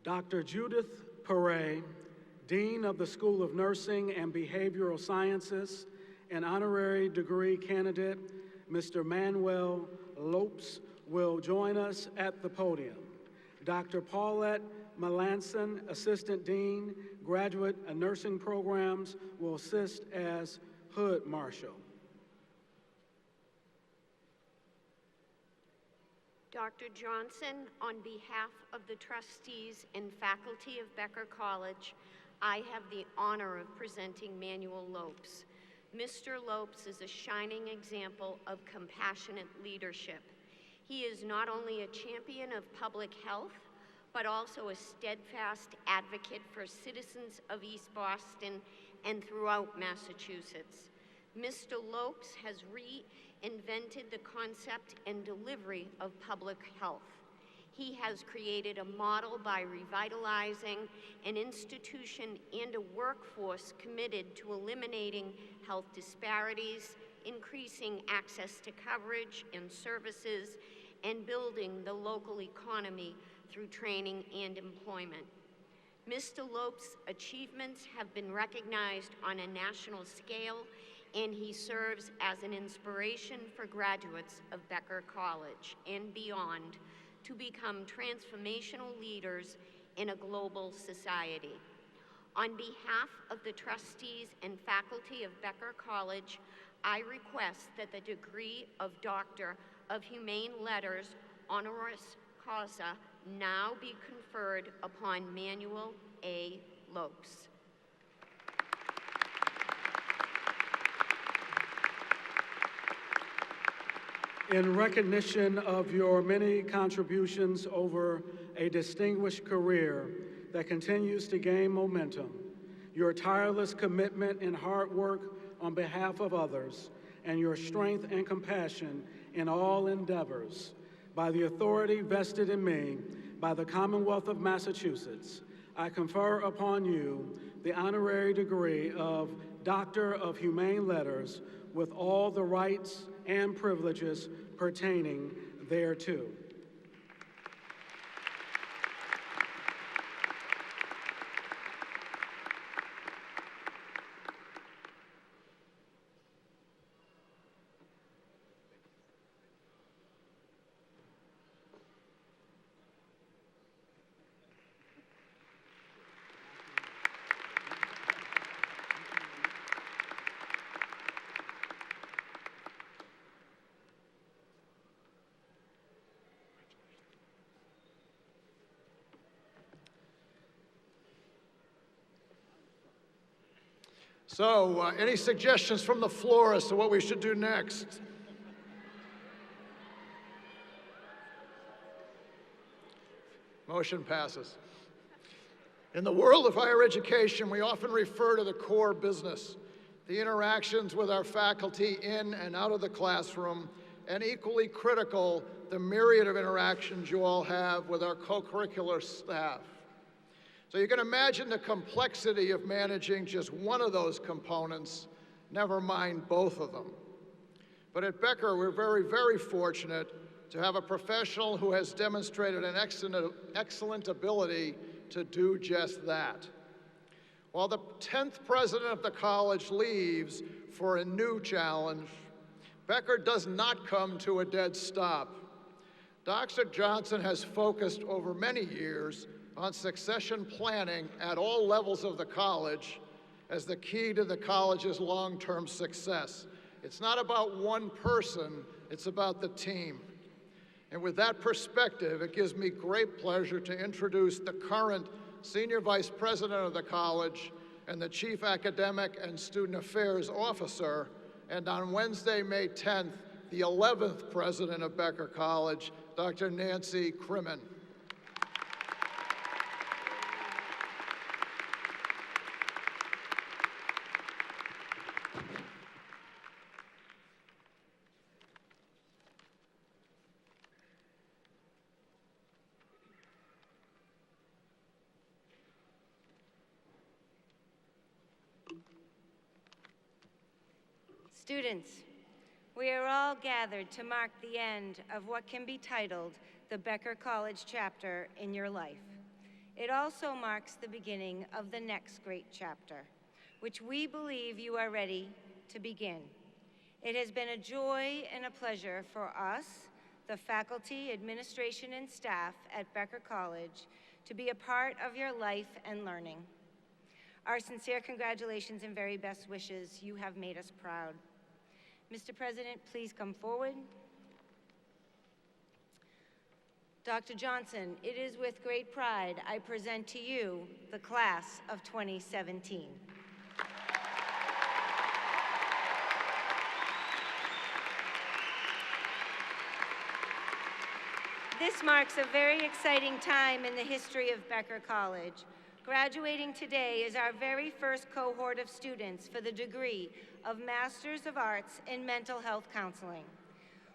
Dr. Judith Perret, Dean of the School of Nursing and Behavioral Sciences, and honorary degree candidate, Mr. Manuel Lopes, will join us at the podium. Dr. Paulette Melanson, Assistant Dean, Graduate Nursing Programs, will assist as Hood Marshal. Dr. Johnson, on behalf of the trustees and faculty of Becker College, I have the honor of presenting Manuel Lopes. Mr. Lopes is a shining example of compassionate leadership. He is not only a champion of public health, but also a steadfast advocate for citizens of East Boston and throughout Massachusetts. Mr. Lopes has reinvented the concept and delivery of public health. He has created a model by revitalizing an institution and a workforce committed to eliminating health disparities, increasing access to coverage and services, and building the local economy through training and employment. Mr. Lopes' achievements have been recognized on a national scale, and he serves as an inspiration for graduates of Becker College and beyond to become transformational leaders in a global society. On behalf of the trustees and faculty of Becker College, I request that the degree of Doctor of Humane Letters honoris causa now be conferred upon Manuel A. Lopes. In recognition of your many contributions over a distinguished career that continues to gain momentum, your tireless commitment and hard work on behalf of others, and your strength and compassion in all endeavors, by the authority vested in me by the Commonwealth of Massachusetts, I confer upon you the honorary degree of Doctor of Humane Letters with all the rights and privileges pertaining thereto. So, any suggestions from the floor as to what we should do next? Motion passes. In the world of higher education, we often refer to the core business, the interactions with our faculty in and out of the classroom, and equally critical, the myriad of interactions you all have with our co-curricular staff. So you can imagine the complexity of managing just one of those components, never mind both of them. But at Becker, we're very, very fortunate to have a professional who has demonstrated an excellent ability to do just that. While the 10th president of the college leaves for a new challenge, Becker does not come to a dead stop. Dr. Johnson has focused over many years on succession planning at all levels of the college as the key to the college's long-term success. it's not about one person, it's about the team. And with that perspective, it gives me great pleasure to introduce the current Senior Vice President of the college and the Chief Academic and Student Affairs Officer, and on Wednesday, May 10th, the 11th President of Becker College, Dr. Nancy Crimmen. Students, we are all gathered to mark the end of what can be titled the Becker College chapter in your life. It also marks the beginning of the next great chapter, which we believe you are ready to begin. It has been a joy and a pleasure for us, the faculty, administration, and staff at Becker College, to be a part of your life and learning. Our sincere congratulations and very best wishes. You have made us proud. Mr. President, please come forward. Dr. Johnson, it is with great pride I present to you the class of 2017. This marks a very exciting time in the history of Becker College. Graduating today is our very first cohort of students for the degree of Masters of Arts in Mental Health Counseling.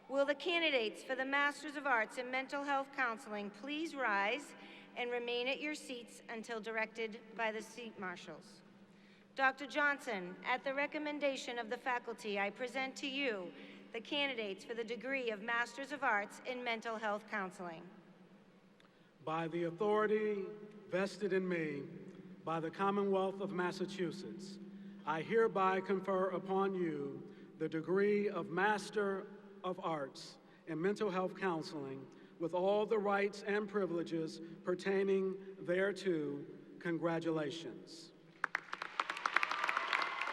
Will the candidates for the Masters of Arts in Mental Health Counseling please rise and remain at your seats until directed by the seat marshals. Dr. Johnson, at the recommendation of the faculty, I present to you the candidates for the degree of Masters of Arts in Mental Health Counseling. By the authority vested in me by the Commonwealth of Massachusetts, I hereby confer upon you the degree of Master of Arts in Mental Health Counseling with all the rights and privileges pertaining thereto. Congratulations.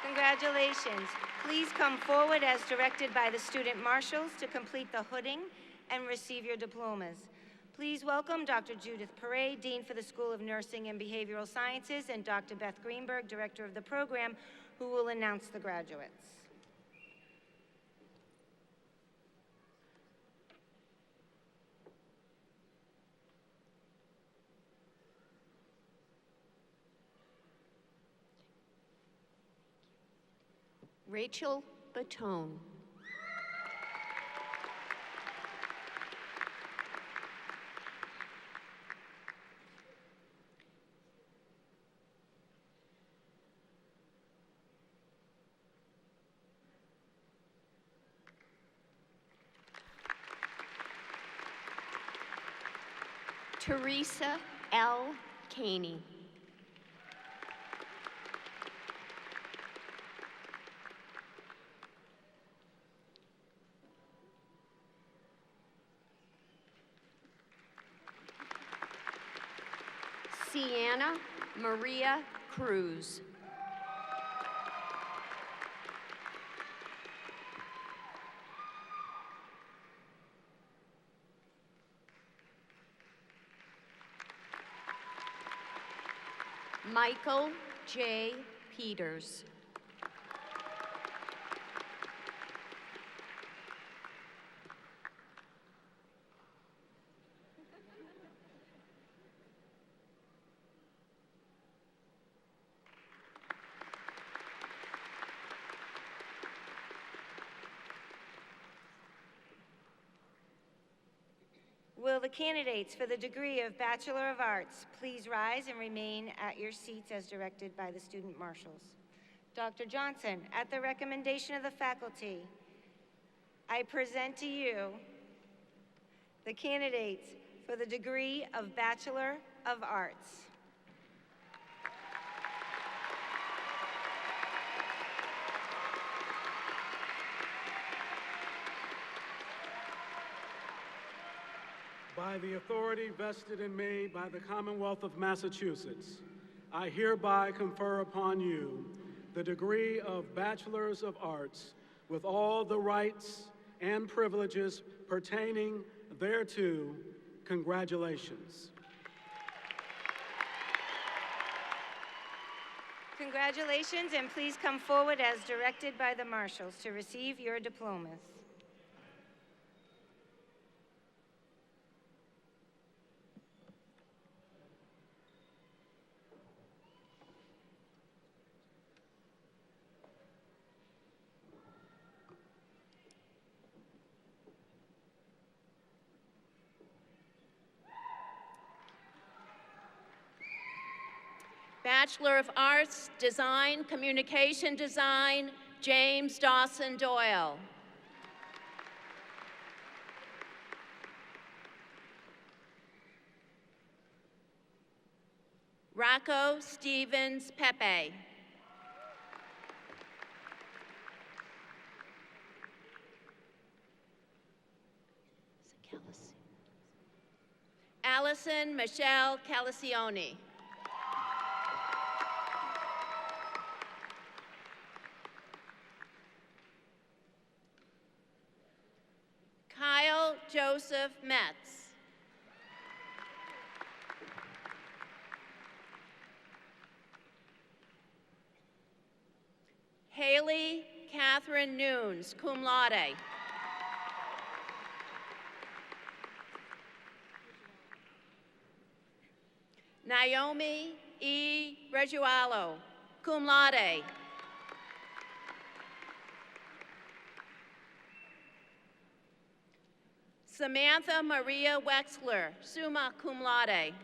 Congratulations. Please come forward as directed by the student marshals to complete the hooding and receive your diplomas. Please welcome Dr. Judith Parade, Dean for the School of Nursing and Behavioral Sciences, and Dr. Beth Greenberg, Director of the program, who will announce the graduates. Rachel Batone. Teresa L. Caney. Sienna Maria Cruz. Michael J. Peters. Will the candidates for the degree of Bachelor of Arts please rise and remain at your seats as directed by the student marshals. Dr. Johnson, at the recommendation of the faculty, I present to you the candidates for the degree of Bachelor of Arts. By the authority vested in me by the Commonwealth of Massachusetts, I hereby confer upon you the degree of Bachelors of Arts with all the rights and privileges pertaining thereto. Congratulations. Congratulations, and please come forward as directed by the marshals to receive your diplomas. Bachelor of Arts, Design, Communication Design, James Dawson Doyle. Rocco Stevens Pepe. Allison Michelle Calacioni. Kyle Joseph Metz. Haley Catherine Nunes, cum laude. Naomi E. Regualo, cum laude. Samantha Maria Wexler, summa cum laude.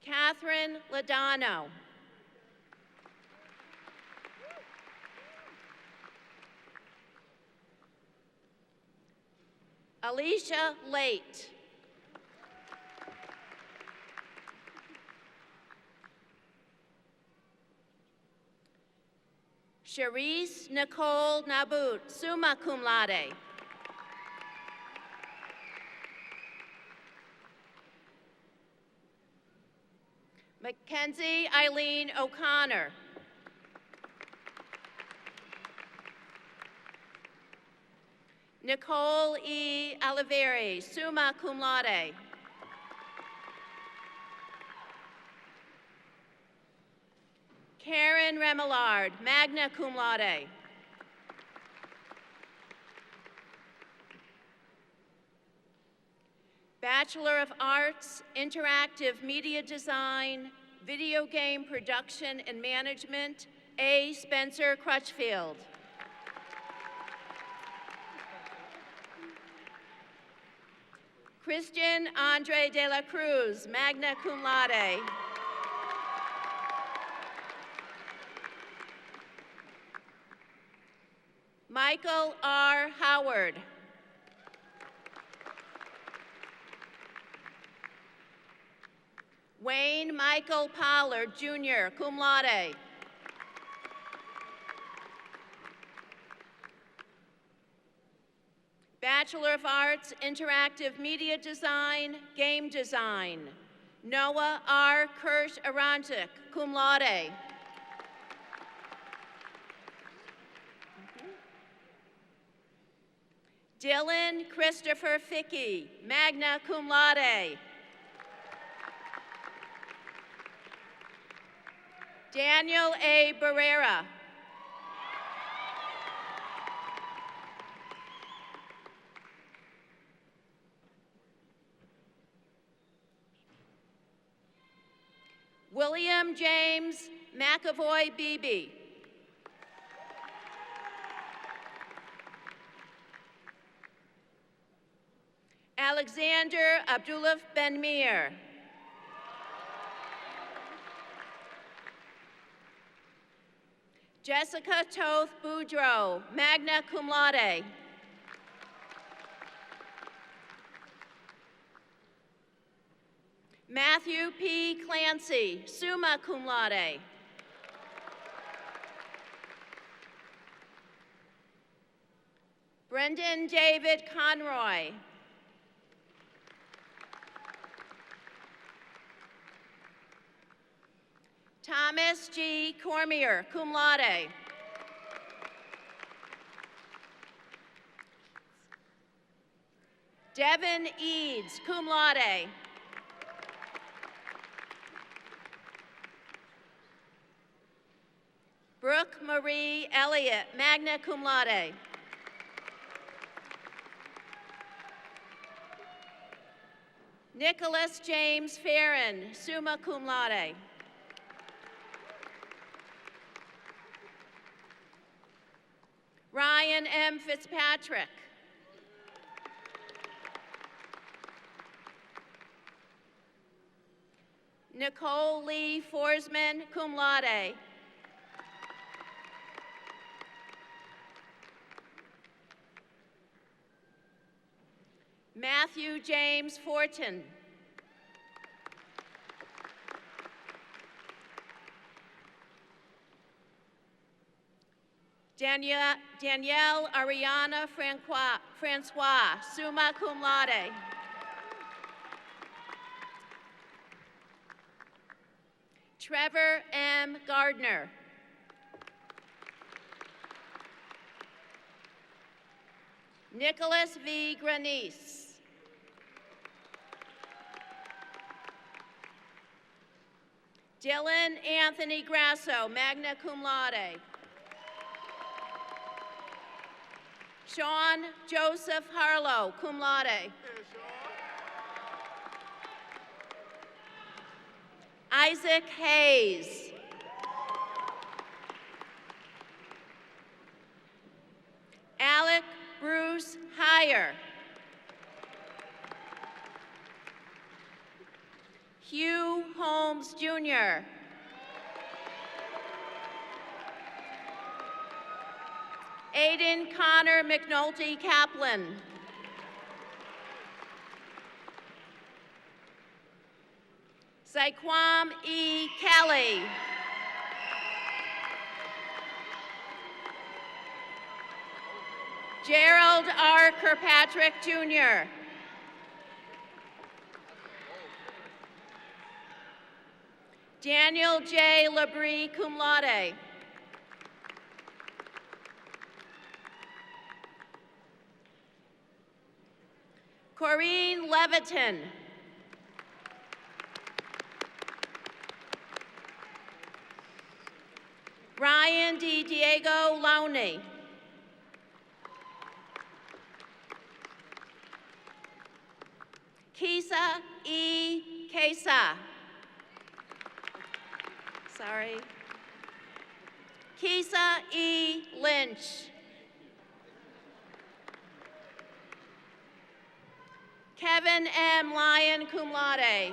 Catherine Ladano. Alicia Late. Cherise Nicole Nabut, summa cum laude. Mackenzie Eileen O'Connor. Nicole E. Oliveri, summa cum laude. Karen Remillard, magna cum laude. Bachelor of Arts, Interactive Media Design, Video Game Production and Management, A. Spencer Crutchfield. Christian Andre de la Cruz, magna cum laude. Michael R. Howard. Wayne Michael Pollard, Jr., cum laude. Bachelor of Arts, Interactive Media Design, Game Design, Noah R. Kirsch Arantic, cum laude. Dylan Christopher Fickey, magna cum laude. Daniel A. Barrera. William James McAvoy Beebe. Alexander Abdullah Ben Mir. Jessica Toth Boudreau, magna cum laude. Matthew P. Clancy, summa cum laude. Brendan David Conroy. Thomas G. Cormier, cum laude. Devin Eads, cum laude. Brooke Marie Elliott, magna cum laude. Nicholas James Farron, summa cum laude. Ryan M. Fitzpatrick. Nicole Lee Forsman, cum laude. Matthew James Fortin. Danielle Ariana Francois, summa cum laude. Trevor M. Gardner. Nicholas V. Granice. Dylan Anthony Grasso, magna cum laude. Sean Joseph Harlow, cum laude. Isaac Hayes. Alec Bruce Heyer. Hugh Holmes Jr. Aiden Connor McNulty Kaplan. Saquam E. Kelly. Gerald R. Kirkpatrick Jr. Daniel J. Labrie, cum laude. Corrine Leviton. Ryan D. Diego Lowney. Kisa E. Kesa. Sorry. Kisa E. Lynch. Kevin M. Lyon, cum laude.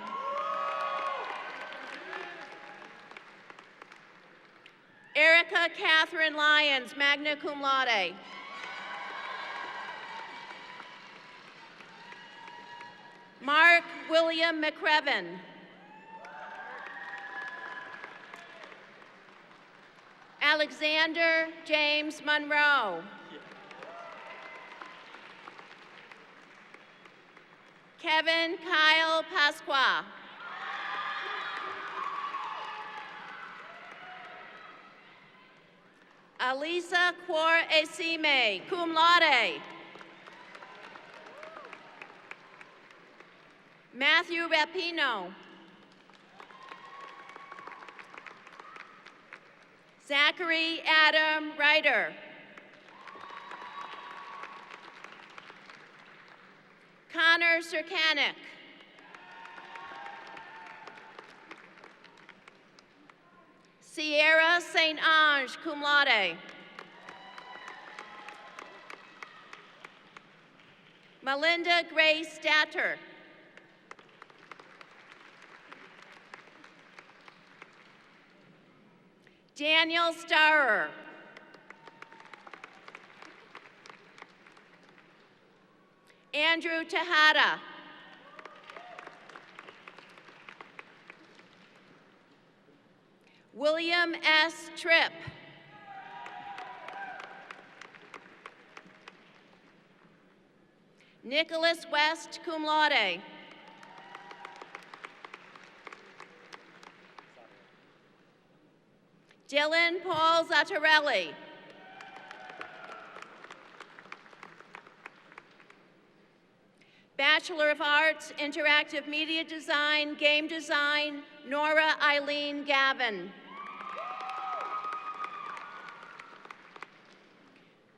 Erica Catherine Lyons, magna cum laude. Mark William McCreven. Alexander James Monroe. Kevin Kyle Pasqua. Alisa Kwar Esime, cum laude. Matthew Rapino. Zachary Adam Ryder. Connor Serkanik. Sierra St. Ange, cum laude. Melinda Grace Statter. Daniel Starrer. Andrew Tejada. William S. Tripp. Nicholas West, cum laude. Dylan Paul Zattarelli. Bachelor of Arts, Interactive Media Design, Game Design, Nora Eileen Gavin.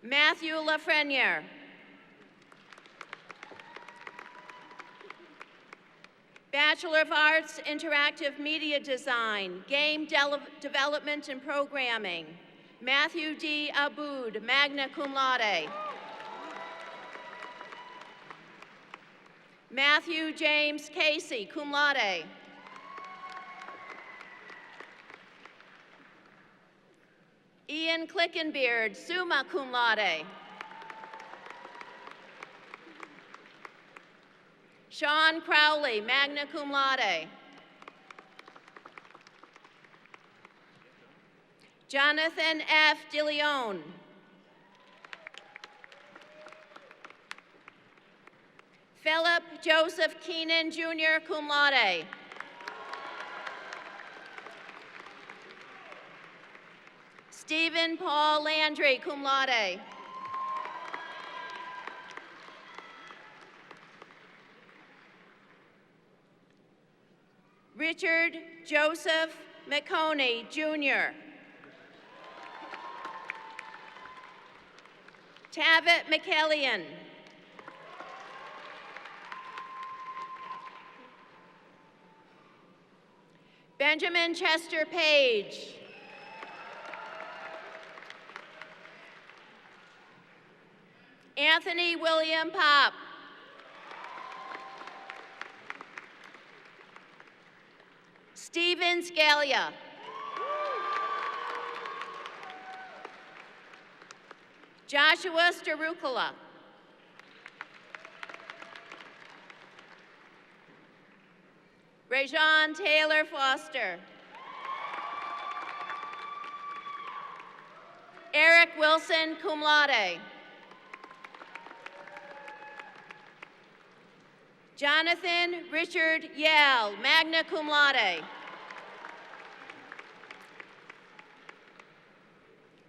Matthew Lafreniere. Bachelor of Arts, Interactive Media Design, Game Development and Programming. Matthew D. Aboud, magna cum laude. Matthew James Casey, cum laude. Ian Clickenbeard, summa cum laude. Sean Crowley, magna cum laude. Jonathan F. DeLeon. Philip Joseph Keenan, Jr., cum laude. Stephen Paul Landry, cum laude. Richard Joseph McConey, Jr. Tavitt McKellian. Benjamin Chester Page. Anthony William Pop. Stephen Scalia. Joshua Starukula. Rajon Taylor Foster. Eric Wilson, cum laude. Jonathan Richard Yale, magna cum laude.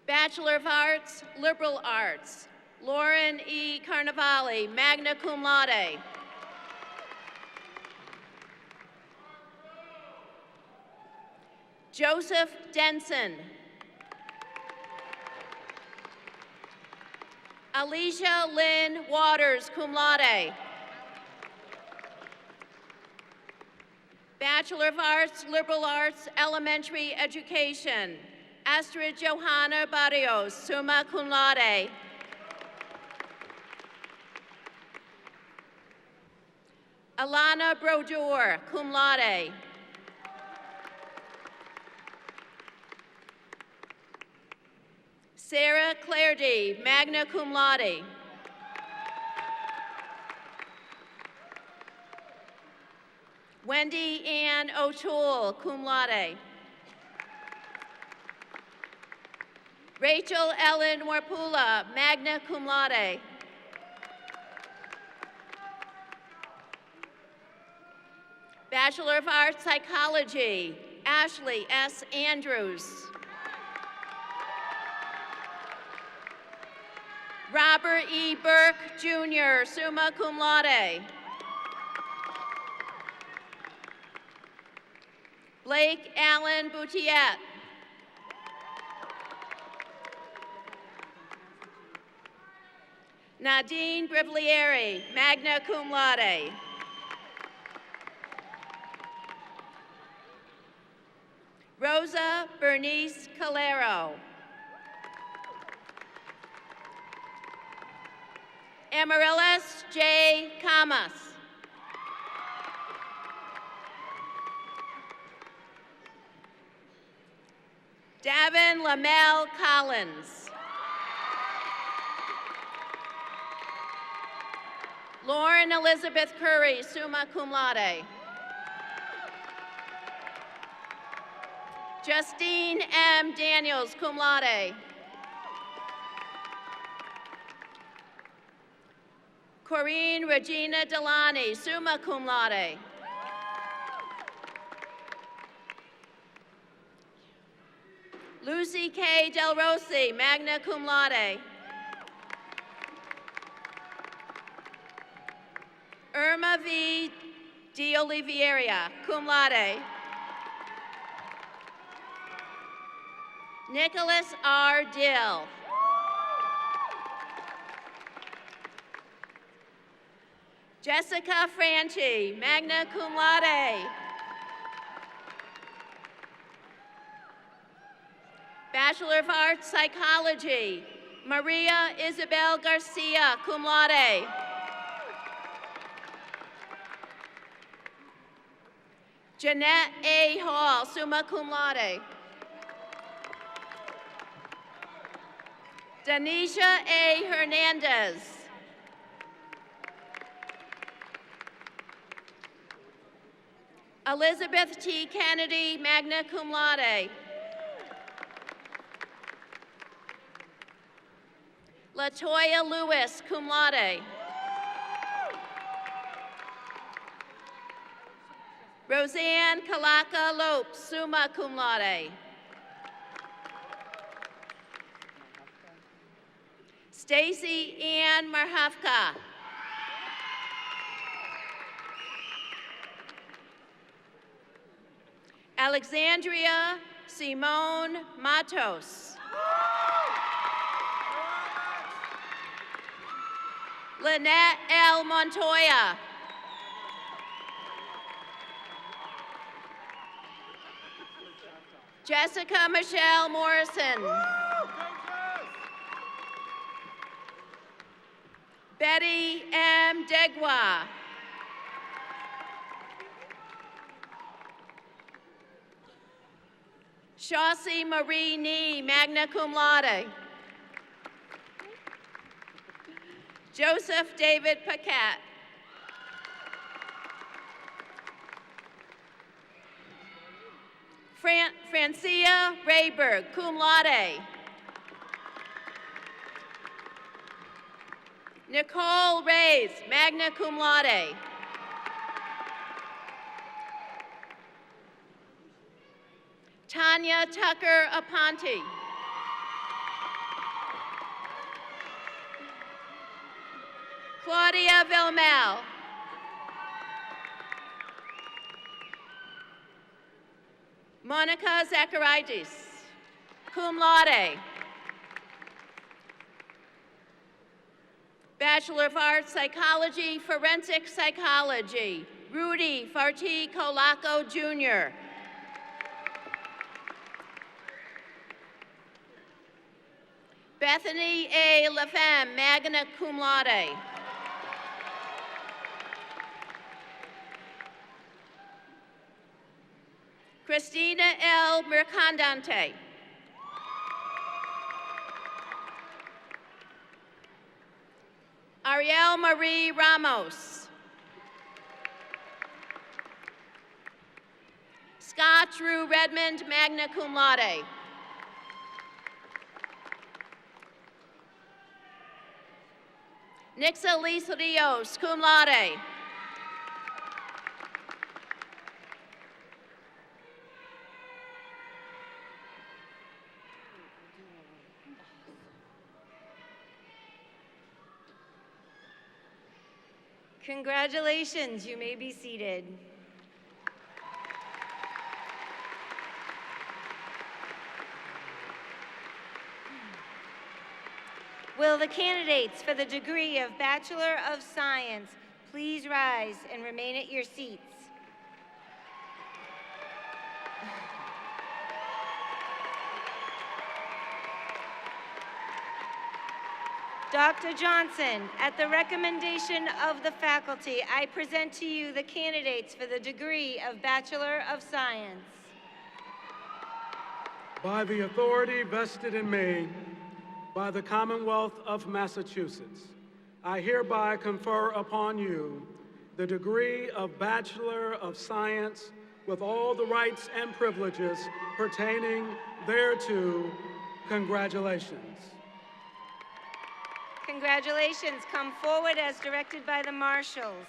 Bachelor of Arts, Liberal Arts. Lauren E. Carnevale, magna cum laude. Joseph Denson. Alicia Lynn Waters, cum laude. Bachelor of Arts, Liberal Arts, Elementary Education. Astrid Johanna Barrios, summa cum laude. Alana Brodeur, cum laude. Sarah Clardy, magna cum laude. Wendy Ann O'Toole, cum laude. Rachel Ellen Warpula, magna cum laude. Bachelor of Arts, Psychology, Ashley S. Andrews. Robert E. Burke, Jr., summa cum laude. Blake Allen Boutiette. Nadine Briblieri, magna cum laude. Rosa Bernice Calero. Amaryllis J. Camas. Davin Lamel Collins. Lauren Elizabeth Curry, summa cum laude. Justine M. Daniels, cum laude. Corinne Regina Delani, summa cum laude. Lucy K. Del Rossi, magna cum laude. Irma V. De Oliveira, cum laude. Nicholas R. Dill. Jessica Franchi, magna cum laude. Bachelor of Arts, Psychology, Maria Isabel Garcia, cum laude. Jeanette A. Hall, summa cum laude. Danisha A. Hernandez. Elizabeth T. Kennedy, magna cum laude. Latoya Lewis, cum laude. Roseanne Kalaka Lopes, summa cum laude. Stacy Ann Marhafka. Alexandria Simone Matos. Lynette L. Montoya. Jessica Michelle Morrison. Betty M. Degwa. Shaucy Marie Nee, magna cum laude. Joseph David Paquette. Francia Rayberg, cum laude. Nicole Reyes, magna cum laude. Tanya Tucker Aponte. Claudia Villamel. Monica Zacharitis, cum laude. Bachelor of Arts, Psychology, Forensic Psychology, Rudy Farti Colaco, Jr. Bethany A. Lafemme, magna cum laude. Christina L. Mercandante. Ariel Marie Ramos. Scott Drew Redmond, magna cum laude. Nixa Lisa Rios, cum laude. Congratulations, you may be seated. Will the candidates for the degree of Bachelor of Science please rise and remain at your seats? Dr. Johnson, at the recommendation of the faculty, I present to you the candidates for the degree of Bachelor of Science. By the authority vested in me by the Commonwealth of Massachusetts, I hereby confer upon you the degree of Bachelor of Science with all the rights and privileges pertaining thereto. Congratulations. Congratulations. Come forward as directed by the marshals.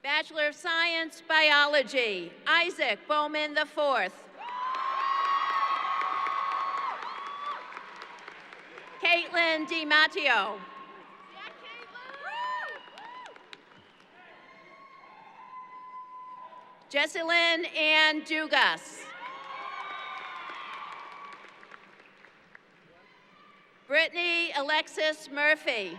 Bachelor of Science, Biology, Isaac Bowman IV. Caitlin DiMatteo. Jesselyn Ann Dugas. Brittany Alexis Murphy.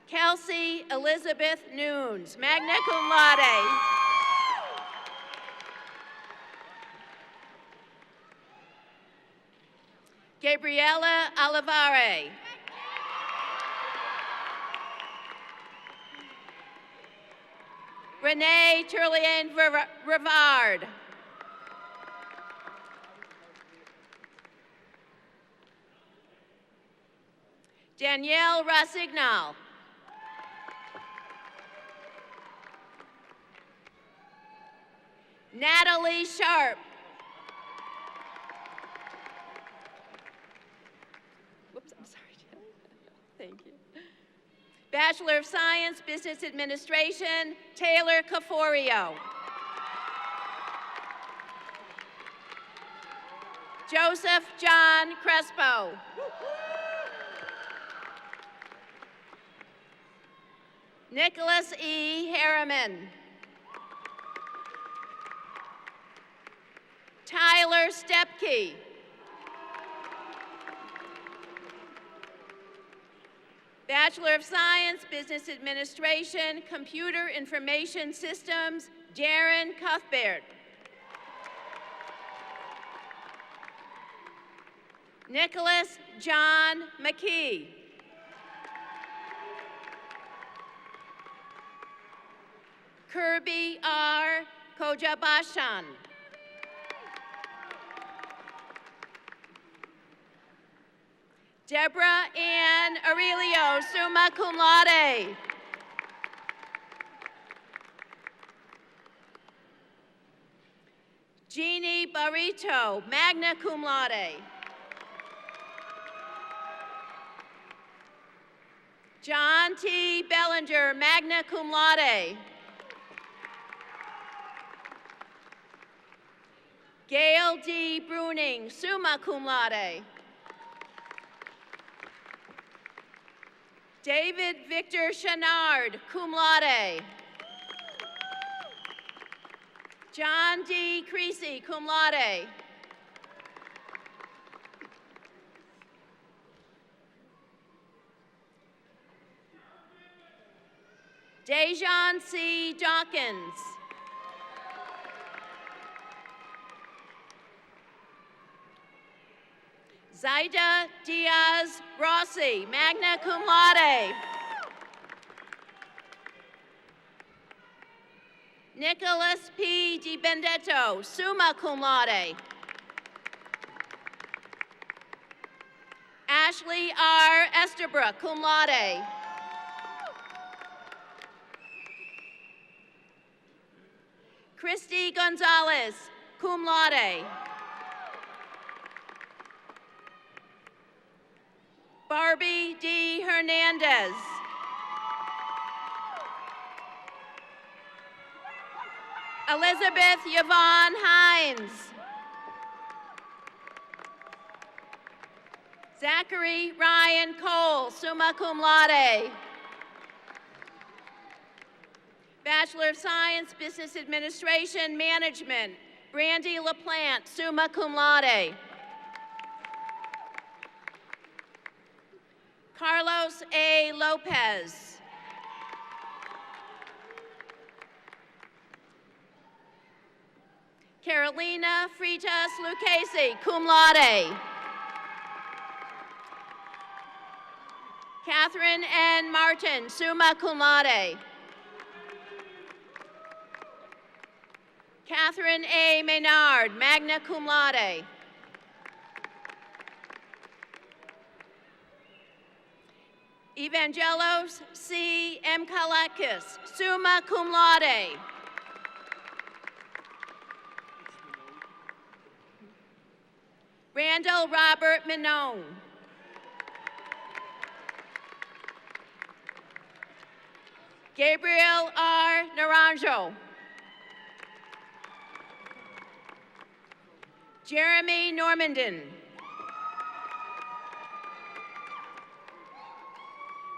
Kelsey Elizabeth Nunes, magna cum laude. Gabriela Olivare. Renee Turlian Rivard. Danielle Rossignol. Natalie Sharp. Whoops, I'm sorry, Jen. Thank you. Bachelor of Science, Business Administration, Taylor Caforio. Joseph John Crespo. Nicholas E. Harriman. Tyler Stepke. Bachelor of Science, Business Administration, Computer Information Systems, Darren Cuthbert. Nicholas John McKee. Kirby R. Kojabashan. Deborah Ann Aurelio, summa cum laude. Jeannie Barito, magna cum laude. John T. Bellinger, magna cum laude. Gail D. Bruning, summa cum laude. David Victor Chenard, cum laude. John D. Creasy, cum laude. Dejan C. Dawkins. Zaida Diaz Rossi, magna cum laude. Nicholas P. Di Benedetto, summa cum laude. Ashley R. Esterbrook, cum laude. Christy Gonzalez, cum laude. Barbie D. Hernandez. Elizabeth Yvonne Hines. Zachary Ryan Cole, summa cum laude. Bachelor of Science, Business Administration, Management, Brandy LaPlante, summa cum laude. Carlos A. Lopez. Carolina Fritas Lucchesi, cum laude. Catherine N. Martin, summa cum laude. Catherine A. Maynard, magna cum laude. Evangelos C. Mkalakis, summa cum laude. Randall Robert Minone. Gabriel R. Naranjo. Jeremy Normandin.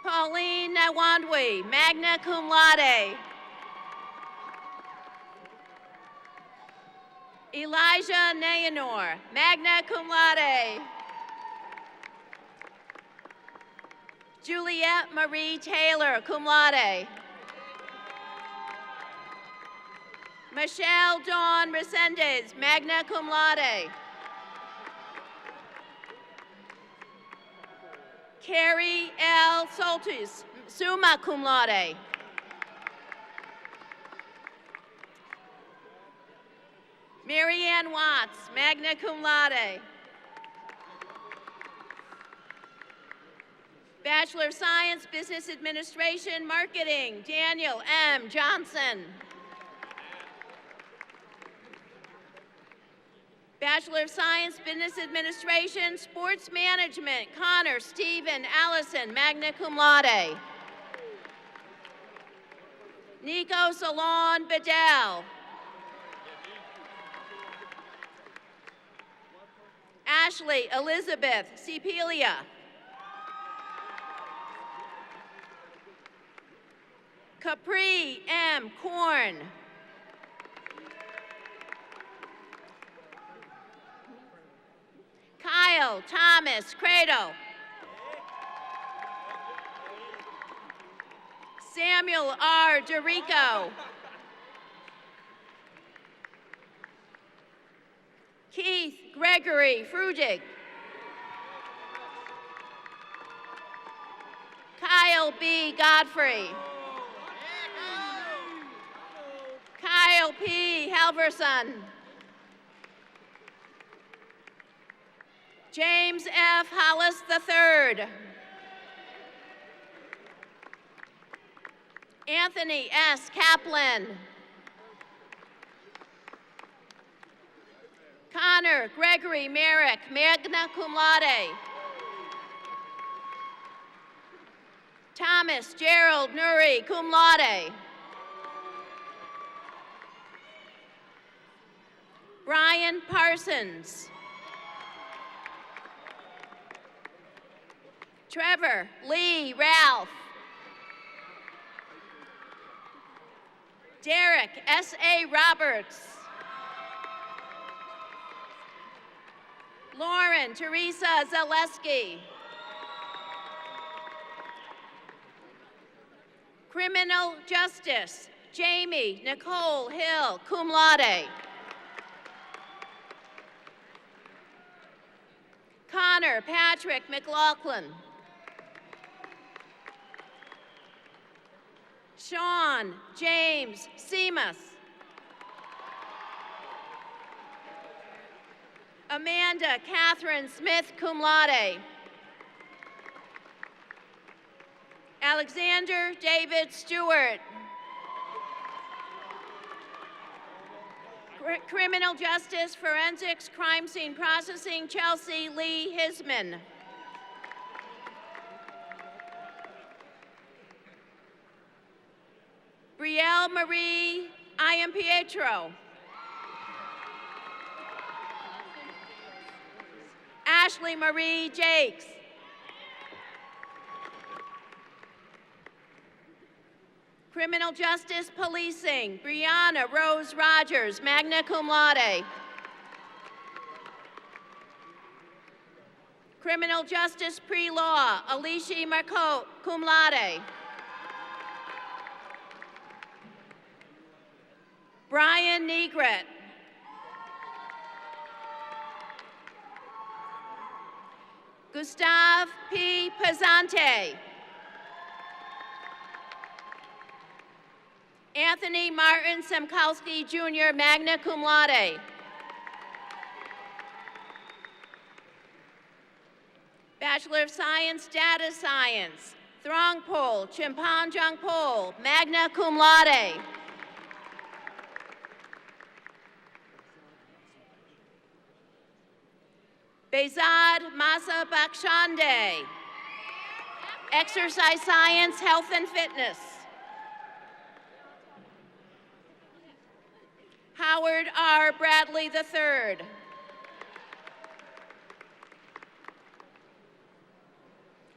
Pauline Nawandwi, magna cum laude. Elijah Nayanor, magna cum laude. Juliette Marie Taylor, cum laude. Michelle Dawn Resendez, magna cum laude. Carrie L. Soltis, summa cum laude. Marianne Watts, magna cum laude. Bachelor of Science, Business Administration, Marketing, Daniel M. Johnson. Bachelor of Science, Business Administration, Sports Management, Connor Stephen Allison, magna cum laude. Nico Salon Bedell. Ashley Elizabeth Cepelia. Capri M. Korn. Kyle Thomas Credo. Samuel R. DeRico. Keith Gregory Frudig. Kyle B. Godfrey. Kyle P. Halverson. James F. Hollis III. Anthony S. Kaplan. Connor Gregory Merrick, magna cum laude. Thomas Gerald Nuri, cum laude. Brian Parsons. Trevor Lee Ralph. Derek S.A. Roberts. Lauren Teresa Zaleski. Criminal Justice, Jamie Nicole Hill, cum laude. Connor Patrick McLaughlin. Sean James Seamus. Amanda Catherine Smith, cum laude. Alexander David Stewart. Criminal Justice, Forensics, Crime Scene Processing, Chelsea Lee Hisman. Brielle Marie Iampietro. Ashley Marie Jakes. Criminal Justice Policing, Brianna Rose Rogers, magna cum laude. Criminal Justice Pre-Law, Alicia Marcotte, cum laude. Brian Negret. Gustav P. Pazante. Anthony Martin Semkowski, Jr., magna cum laude. Bachelor of Science, Data Science, Throngpol Chimpanjangpol, magna cum laude. Bezad Masa Bakshande, Exercise Science, Health and Fitness. Howard R. Bradley III.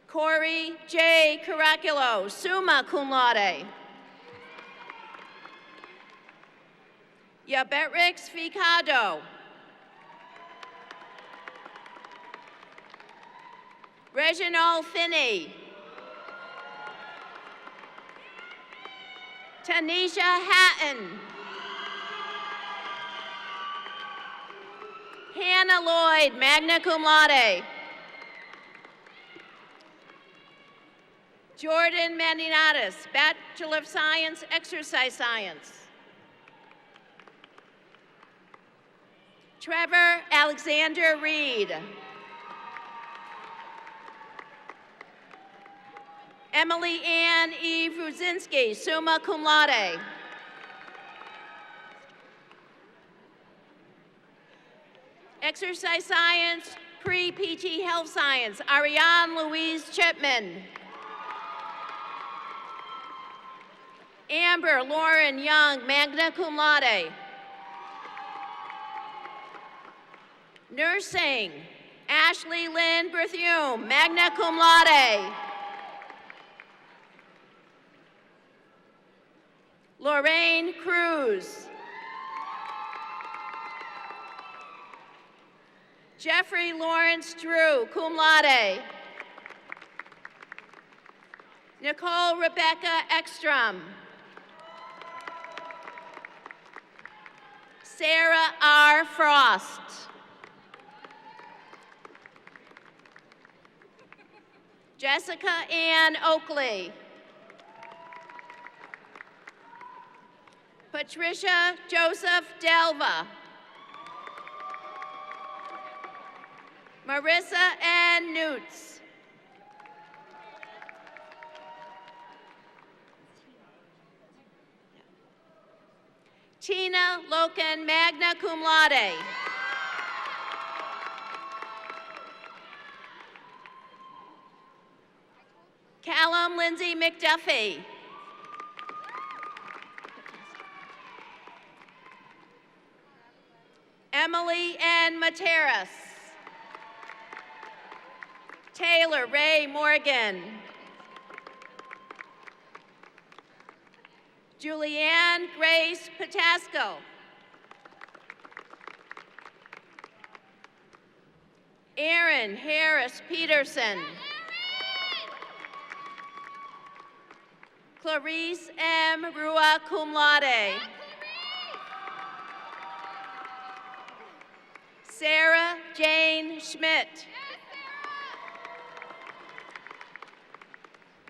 Corey J. Caraculo, summa cum laude. Yabetrix Ficado. Reginald Finney. Tanisha Hatton. Hannah Lloyd, magna cum laude. Jordan Maninatis, Bachelor of Science, Exercise Science. Trevor Alexander Reed. Emily Ann E. Fruzinski, summa cum laude. Exercise Science, Pre-PT Health Science, Ariane Louise Chipman. Amber Lauren Young, magna cum laude. Nursing, Ashley Lynn Berthume, magna cum laude. Lorraine Cruz. Jeffrey Lawrence Drew, cum laude. Nicole Rebecca Ekstrom. Sarah R. Frost. Jessica Ann Oakley. Patricia Joseph Delva. Marissa N. Newts. Tina Loken, magna cum laude. Callum Lindsay McDuffie. Emily N. Materas. Taylor Ray Morgan. Julianne Grace Patasco. Aaron Harris Peterson. Clarice M. Rua cum laude. Sarah Jane Schmidt.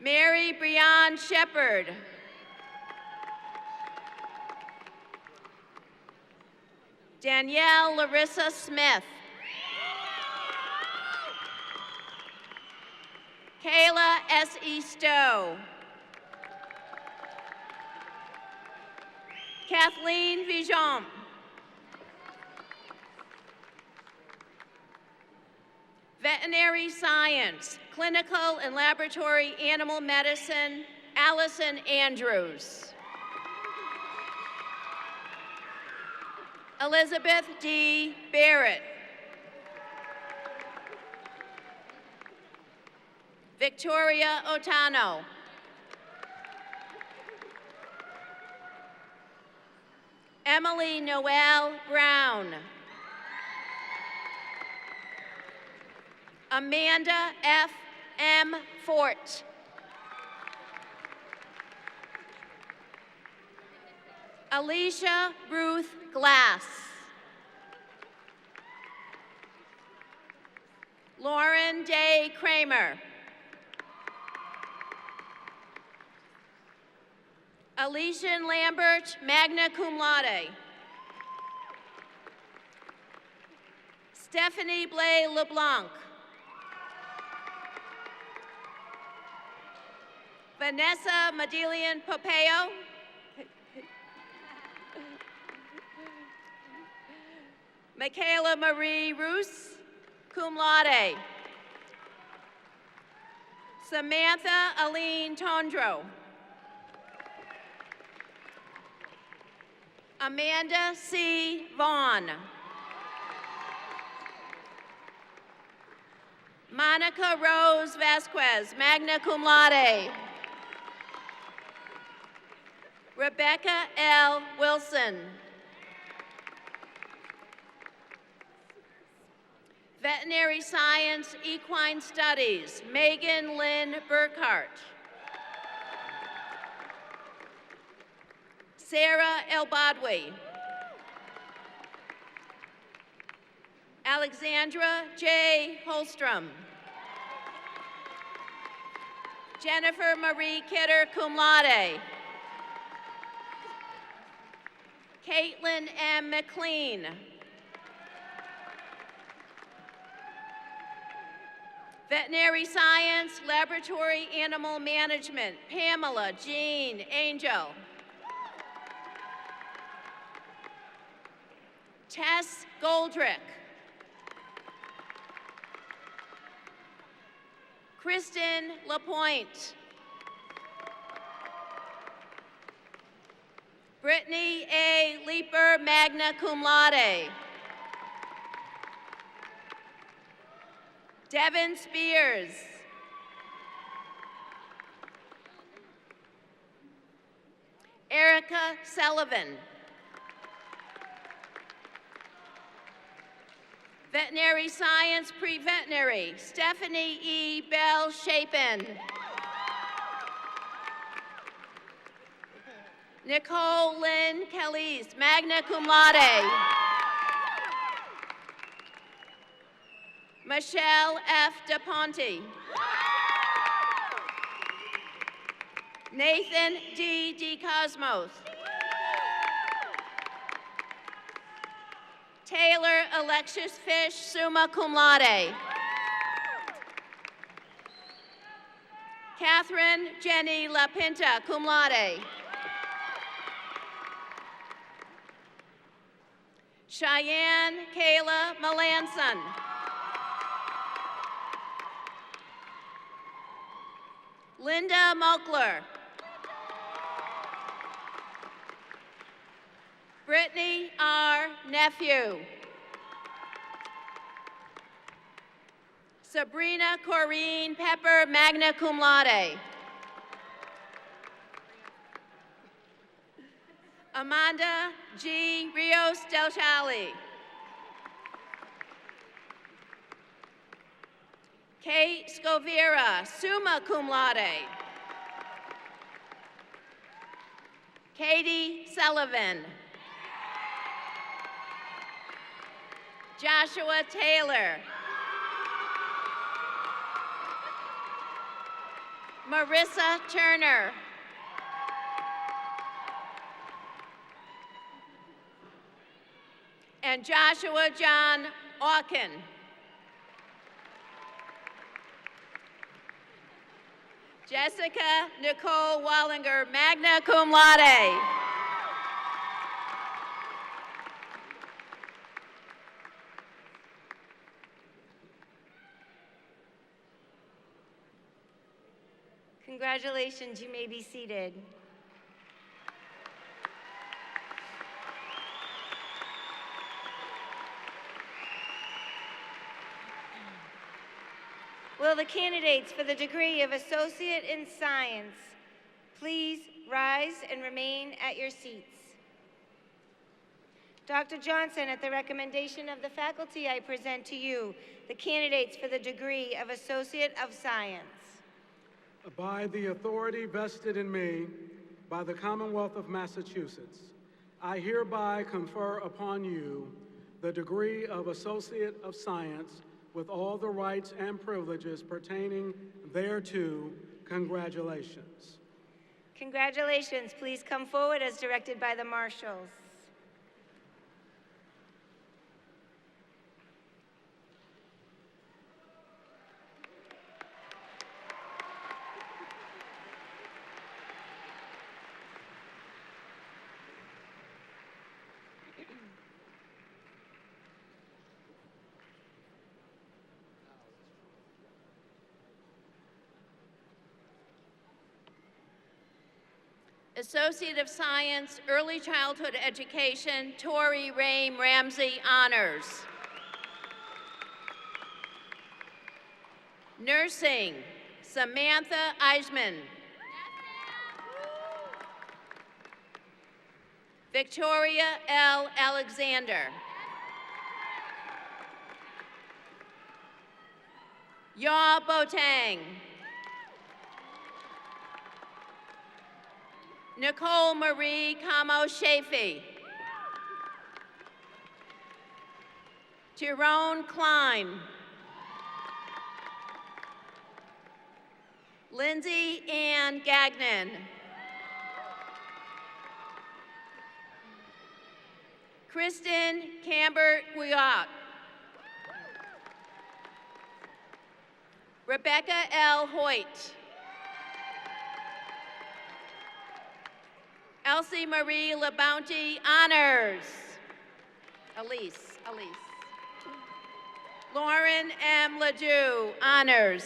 Mary Breon Shepard. Danielle Larissa Smith. Kayla S.E. Stowe. Kathleen Vijon. Veterinary Science, Clinical and Laboratory Animal Medicine, Allison Andrews. Elizabeth D. Barrett. Victoria Otano. Emily Noel Brown. Amanda F. M. Fort. Alicia Ruth Glass. Lauren Day Kramer. Alician Lambert, magna cum laude. Stephanie Blay LeBlanc. Vanessa Medelian Popeo. Michaela Marie Roos. cum laude. Samantha Aline Tondro. Amanda C. Vaughn. Monica Rose Vasquez, magna cum laude. Rebecca L. Wilson. Veterinary Science, Equine Studies, Megan Lynn Burkhart. Sarah Elbadwi. Alexandra J. Holstrom. Jennifer Marie Kidder, cum laude. Caitlin M. McLean. Veterinary Science, Laboratory Animal Management, Pamela Jean Angel. Tess Goldrick. Kristen Lapointe. Brittany A. Leeper, magna cum laude. Devin Spears. Erica Sullivan. Veterinary Science, Pre-Veterinary, Stephanie E. Bell Chapin. Nicole Lynn Calise, magna cum laude. Michelle F. DePonte. Nathan D. DeCosmos. Taylor Alexis Fish, summa cum laude. Catherine Jenny La Pinta, cum laude. Cheyenne Kayla Melanson. Linda Moakler. Brittany R. Nephew. Sabrina Corrine Pepper, magna cum laude. Amanda G. Rios Del Chali. Kate Scovira, summa cum laude. Katie Sullivan. Joshua Taylor. Marissa Turner. And Joshua John Auken. Jessica Nicole Wallinger, magna cum laude. Congratulations, you may be seated. Will the candidates for the degree of Associate in Science please rise and remain at your seats? Dr. Johnson, at the recommendation of the faculty, I present to you the candidates for the degree of Associate of Science. By the authority vested in me by the Commonwealth of Massachusetts, I hereby confer upon you the degree of Associate of Science with all the rights and privileges pertaining thereto. Congratulations. Congratulations. Please come forward as directed by the marshals. Associate of Science, Early Childhood Education, Tori Rame Ramsey, honors. Nursing, Samantha Eisman. Victoria L. Alexander. Ya Botang. Nicole Marie Camo Shafee. Tyrone Klein. Lindsay Ann Gagnon. Kristen Cambert Guiot. Rebecca L. Hoyt. Elsie Marie LaBounty, honors. Elise. Lauren M. Ledoux, honors.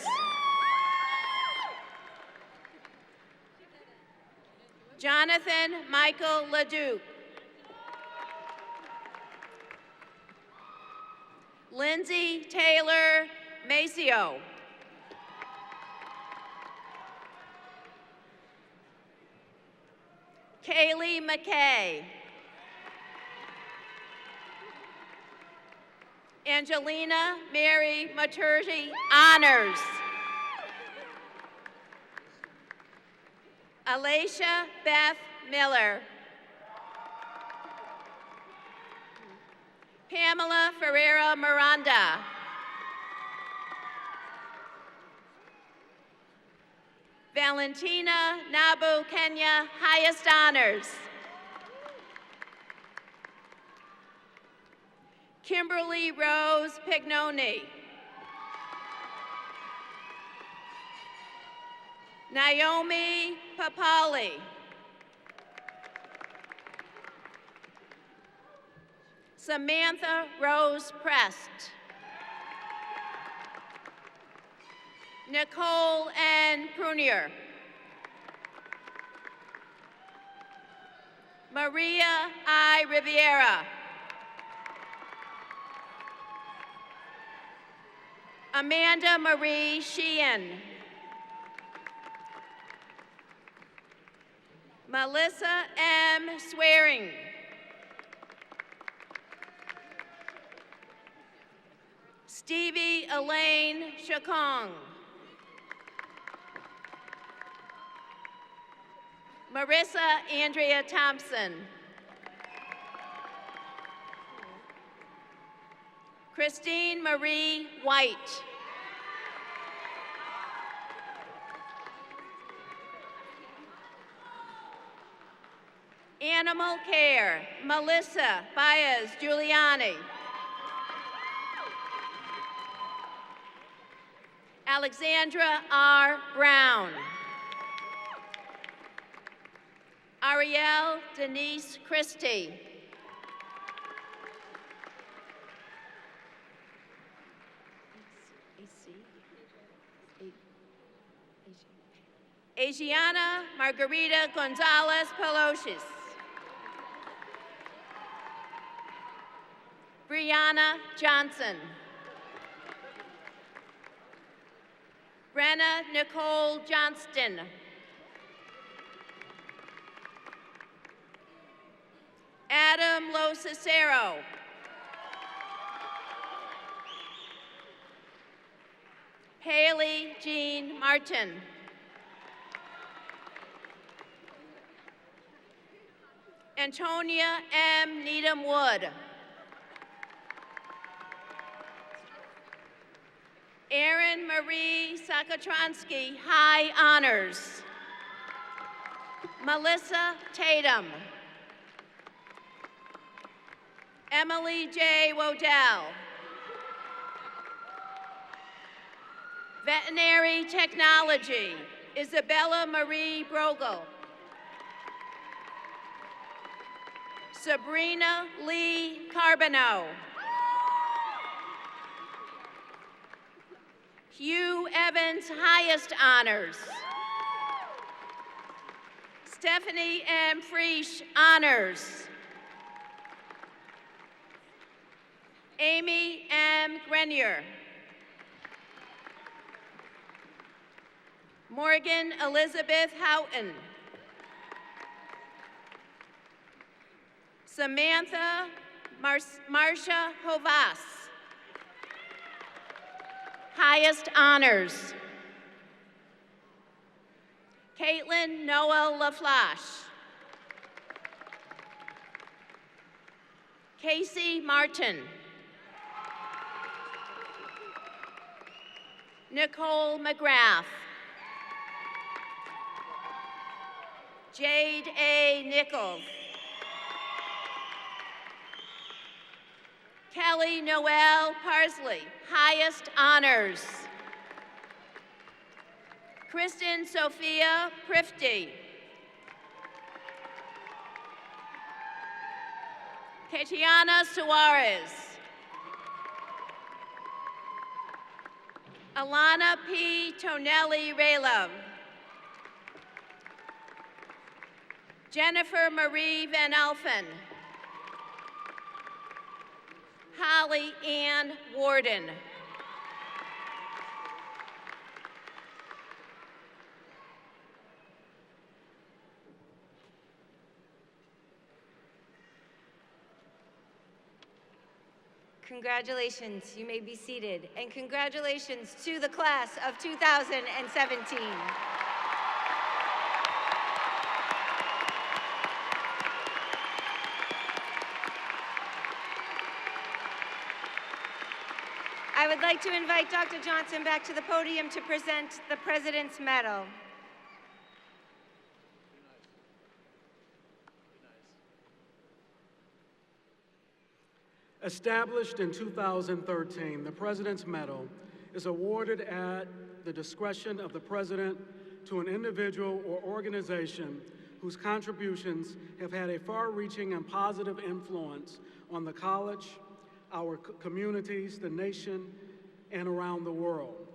Jonathan Michael Ledoux. Lindsay Taylor Maceo. Kaylee McKay. Angelina Mary Maturgi, honors. Alicia Beth Miller. Pamela Ferreira Miranda. Valentina Nabu Kenya, highest honors. Kimberly Rose Pignoni. Naomi Papali. Samantha Rose Prest. Nicole N. Prunier. Maria I. Riviera. Amanda Marie Sheehan. Melissa M. Swearing. Stevie Elaine Chacong. Marissa Andrea Thompson. Christine Marie White. Animal Care, Melissa Baez Giuliani. Alexandra R. Brown. Ariel Denise Christie. Asiana Margarita Gonzalez Pelosis. Brianna Johnson. Brenna Nicole Johnston. Adam Lo Cicero. Haley Jean Martin. Antonia M. Needham Wood. Erin Marie Sakatronsky, high honors. Melissa Tatum. Emily J. Wodell. Veterinary Technology, Isabella Marie Brogel. Sabrina Lee Carbonneau. Hugh Evans, highest honors. Stephanie M. Friesch, honors. Amy M. Grenier. Morgan Elizabeth Houghton. Samantha Marcia Hovas. Highest honors. Caitlin Noel LaFlash. Casey Martin. Nicole McGrath. Jade A. Nichols. Kelly Noel Parsley, highest honors. Kristen Sophia Prifty. Katiana Suarez. Alana P. Tonelli Rayla. Jennifer Marie Van Alphen. Holly Ann Warden. Congratulations, you may be seated, and congratulations to the class of 2017. I would like to invite Dr. Johnson back to the podium to present the President's Medal. Established in 2013, the President's Medal is awarded at the discretion of the President to an individual or organization whose contributions have had a far-reaching and positive influence on the college, our communities, the nation, and around the world,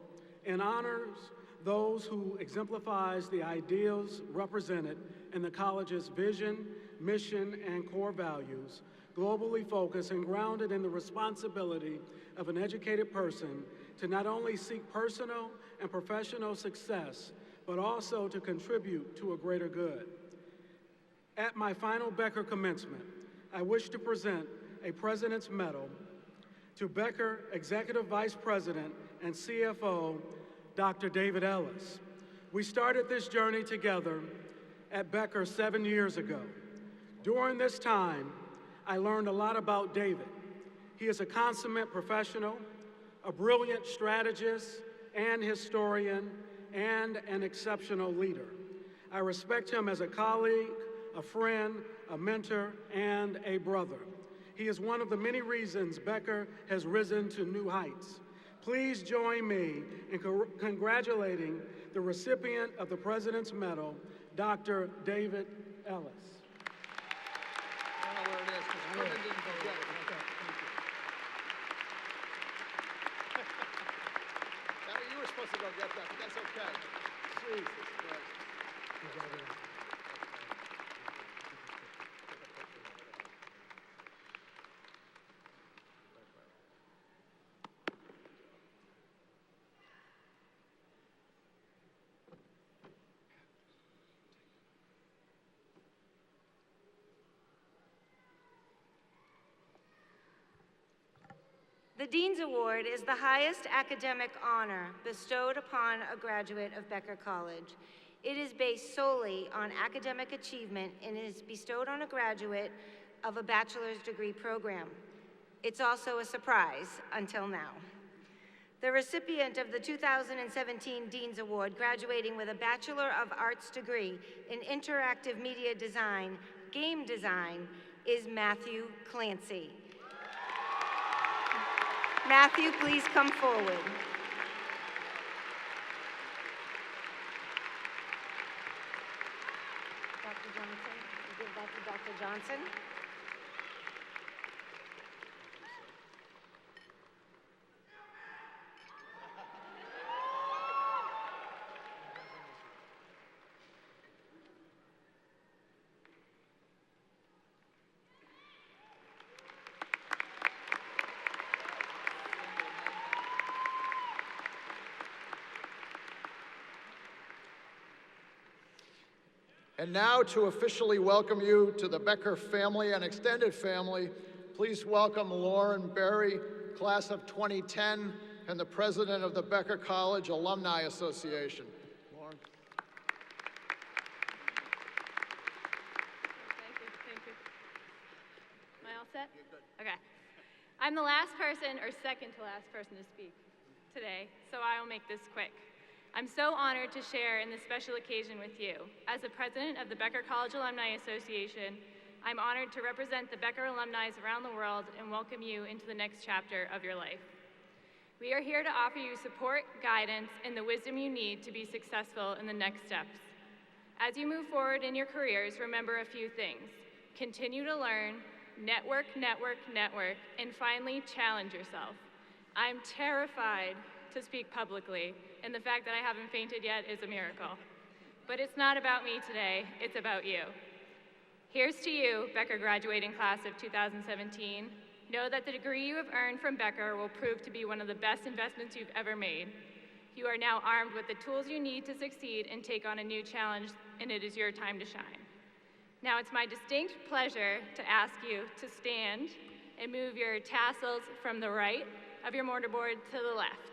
and honors those who exemplifies the ideals represented in the college's vision, mission, and core values, globally focused and grounded in the responsibility of an educated person to not only seek personal and professional success, but also to contribute to a greater good. At my final Becker commencement, I wish to present a President's Medal to Becker Executive Vice President and CFO, Dr. David Ellis. We started this journey together at Becker 7 years ago. During this time, I learned a lot about David. He is a consummate professional, a brilliant strategist and historian, and an exceptional leader. I respect him as a colleague, a friend, a mentor, and a brother. He is one of the many reasons Becker has risen to new heights. Please join me in congratulating the recipient of the President's Medal, Dr. David Ellis. I don't know where it is, because women didn't go get it. You were supposed to go get that, but that's okay. Jesus Christ. The Dean's Award is the highest academic honor bestowed upon a graduate of Becker College. It is based solely on academic achievement and is bestowed on a graduate of a bachelor's degree program. It's also a surprise until now. The recipient of the 2017 Dean's Award, graduating with a Bachelor of Arts degree in Interactive Media Design, Game Design, is Matthew Clancy. Matthew, please come forward. Dr. Johnson, give that to Dr. Johnson. And now to officially welcome you to the Becker family and extended family, please welcome Lauren Berry, class of 2010, and the president of the Becker College Alumni Association. Lauren. Thank you. Am I all set? Okay. I'm the last person, or second to last person to speak today, so I will make this quick. I'm so honored to share in this special occasion with you. As the president of the Becker College Alumni Association, I'm honored to represent the Becker alumni around the world and welcome you into the next chapter of your life. We are here to offer you support, guidance, and the wisdom you need to be successful in the next steps. As you move forward in your careers, remember a few things. Continue to learn, network, and finally challenge yourself. I'm terrified to speak publicly, and the fact that I haven't fainted yet is a miracle. But it's not about me today, it's about you. Here's to you, Becker graduating class of 2017. Know that the degree you have earned from Becker will prove to be one of the best investments you've ever made. You are now armed with the tools you need to succeed and take on a new challenge, and it is your time to shine. Now it's my distinct pleasure to ask you to stand and move your tassels from the right of your mortarboard to the left.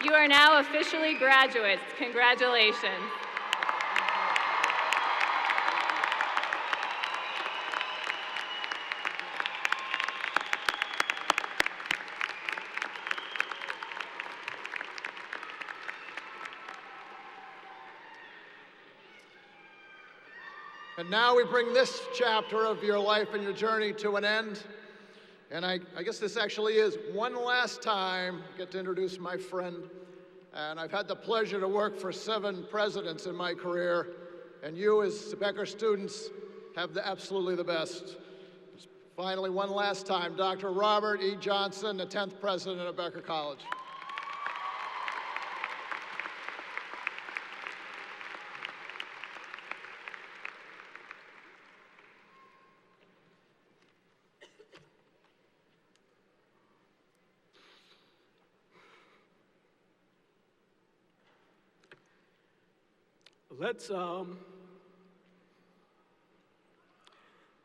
You are now officially graduates. Congratulations. And now we bring this chapter of your life and your journey to an end. And I guess this actually is one last time I get to introduce my friend. And I've had the pleasure to work for 7 presidents in my career. And you as Becker students have absolutely the best. Finally, one last time, Dr. Robert E. Johnson, the 10th president of Becker College.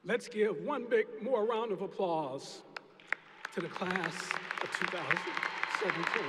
Let's give one big more round of applause to the class of 2017.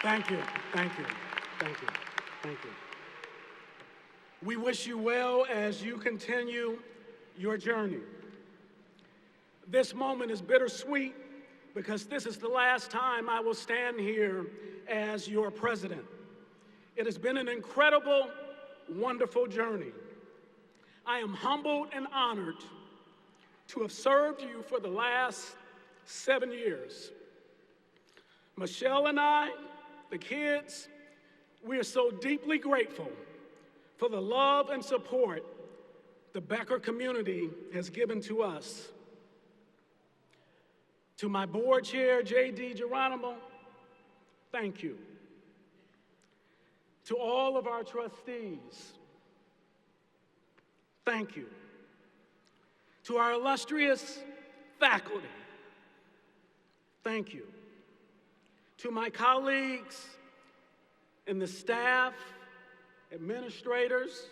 Thank you. We wish you well as you continue your journey. This moment is bittersweet because this is the last time I will stand here as your president. It has been an incredible, wonderful journey. I am humbled and honored to have served you for the last 7 years. Michelle and I, the kids, we are so deeply grateful for the love and support the Becker community has given to us. To my board chair, J.D. Geronimo, thank you. To all of our trustees, thank you. To our illustrious faculty, thank you. To my colleagues and the staff, administrators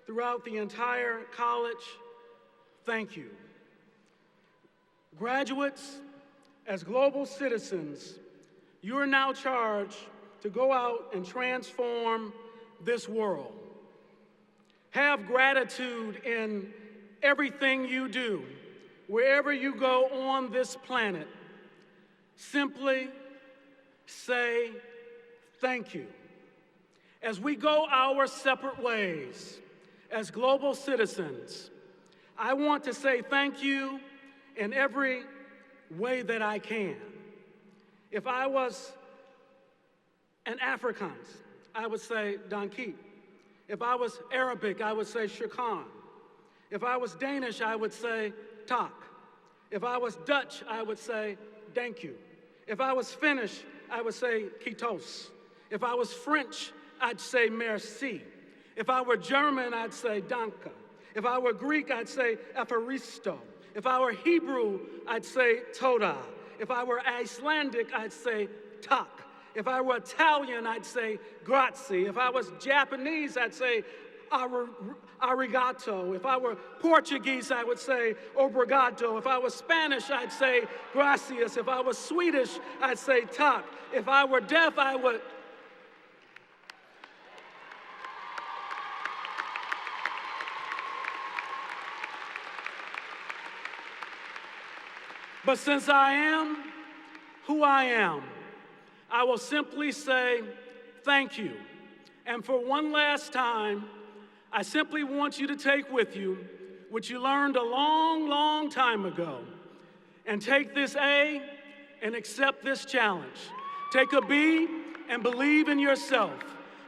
throughout the entire college, thank you. Graduates, as global citizens, you are now charged to go out and transform this world. Have gratitude in everything you do, wherever you go on this planet. Simply say thank you. As we go our separate ways as global citizens, I want to say thank you in every way that I can. If I was an Afrikaans, I would say dankie. If I was Arabic, I would say shukran. If I was Danish, I would say tak. If I was Dutch, I would say thank you. If I was Finnish, I would say kiitos. If I was French, I'd say merci. If I were German, I'd say danke. If I were Greek, I'd say epharisto. If I were Hebrew, I'd say toda. If I were Icelandic, I'd say tak. If I were Italian, I'd say grazie. If I was Japanese, I'd say arigato. If I were Portuguese, I would say obrigado. If I was Spanish, I'd say gracias. If I was Swedish, I'd say tak. If I were deaf, I would... But since I am who I am, I will simply say thank you. And for one last time, I simply want you to take with you what you learned a long, long time ago, and take this A and accept this challenge. Take a B and believe in yourself.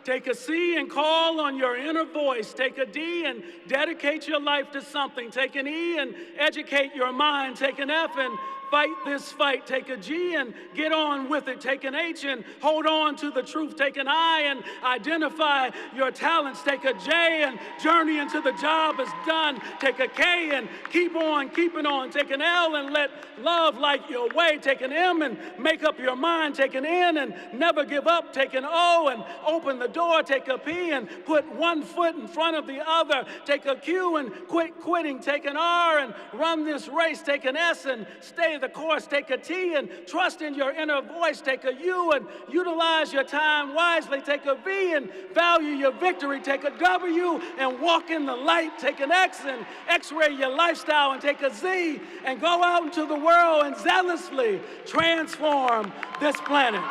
Take a C and call on your inner voice. Take a D and dedicate your life to something. Take an E and educate your mind. Take an F and fight this fight. Take a G and get on with it. Take an H and hold on to the truth. Take an I and identify your talents. Take a J and journey until the job is done. Take a K and keep on keeping on. Take an L and let love light your way. Take an M and make up your mind. Take an N and never give up. Take an O and open the door. Take a P and put one foot in front of the other. Take a Q and quit quitting. Take an R and run this race. Take an S and stay the course. Take a T and trust in your inner voice. Take a U and utilize your time wisely. Take a V and value your victory. Take a W and walk in the light. Take an X and x-ray your lifestyle. And take a Z and go out into the world and zealously transform this planet.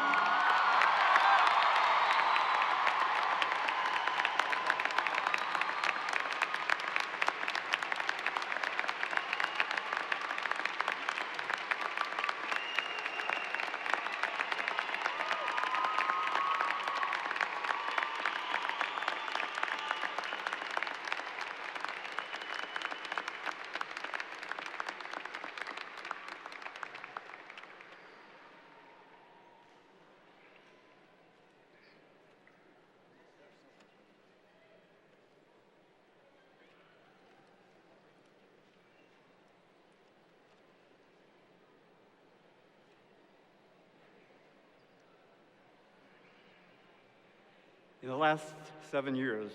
In the last 7 years,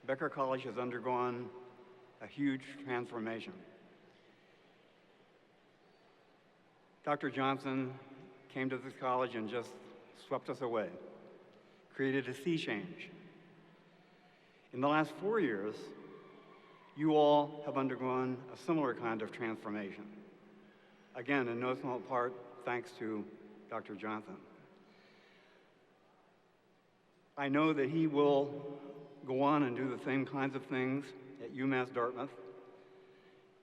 Becker College has undergone a huge transformation. Dr. Johnson came to this college and just swept us away, created a sea change. In the last 4 years, you all have undergone a similar kind of transformation. Again, in no small part, thanks to Dr. Johnson. I know that he will go on and do the same kinds of things at UMass Dartmouth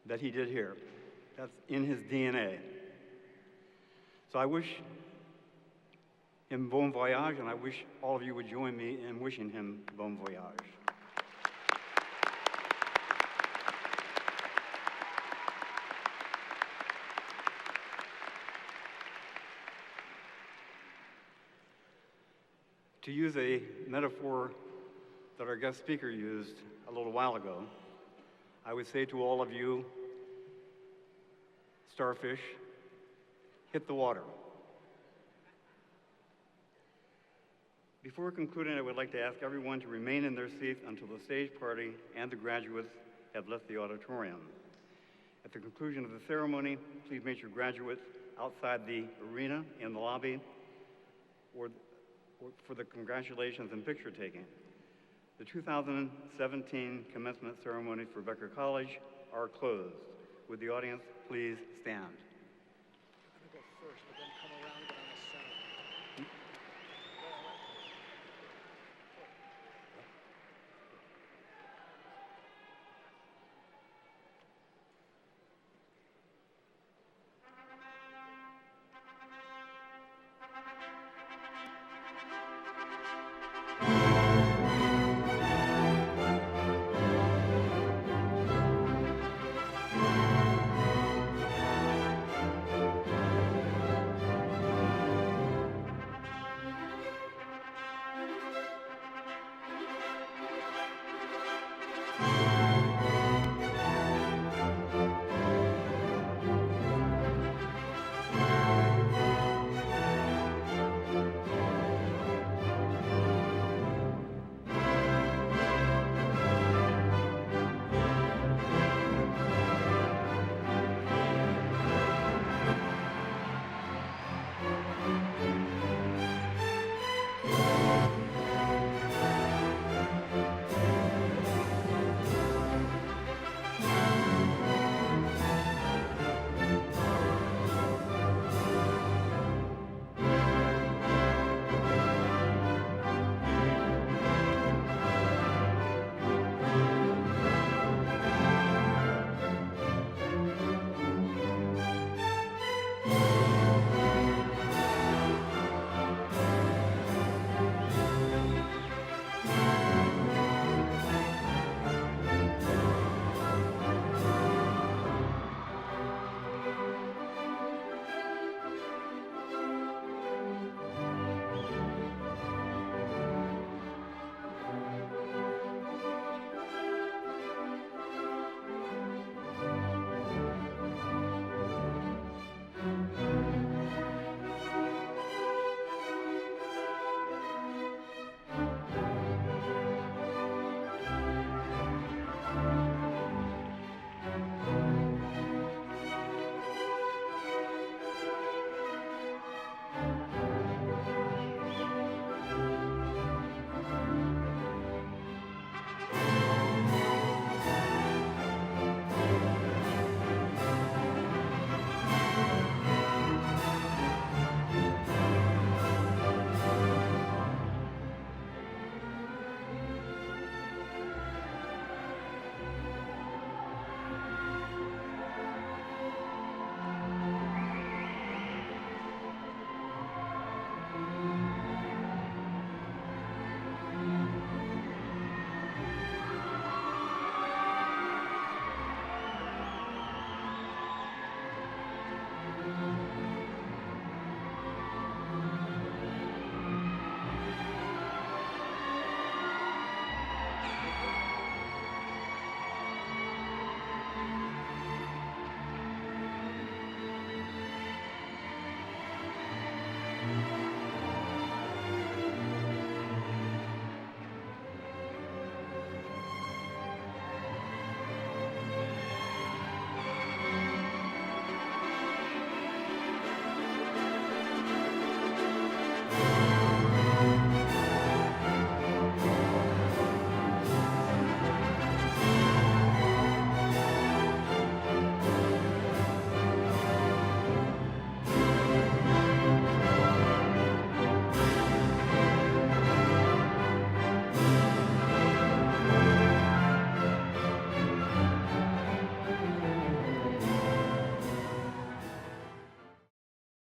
that he did here. That's in his DNA. So I wish him bon voyage, and I wish all of you would join me in wishing him bon voyage. To use a metaphor that our guest speaker used a little while ago, I would say to all of you, starfish, hit the water. Before concluding, I would like to ask everyone to remain in their seats until the stage party and the graduates have left the auditorium. At the conclusion of the ceremony, please meet your graduates outside the arena in the lobby or for the congratulations and picture taking. The 2017 commencement ceremonies for Becker College are closed. Would the audience please stand? I'm going to go first, but then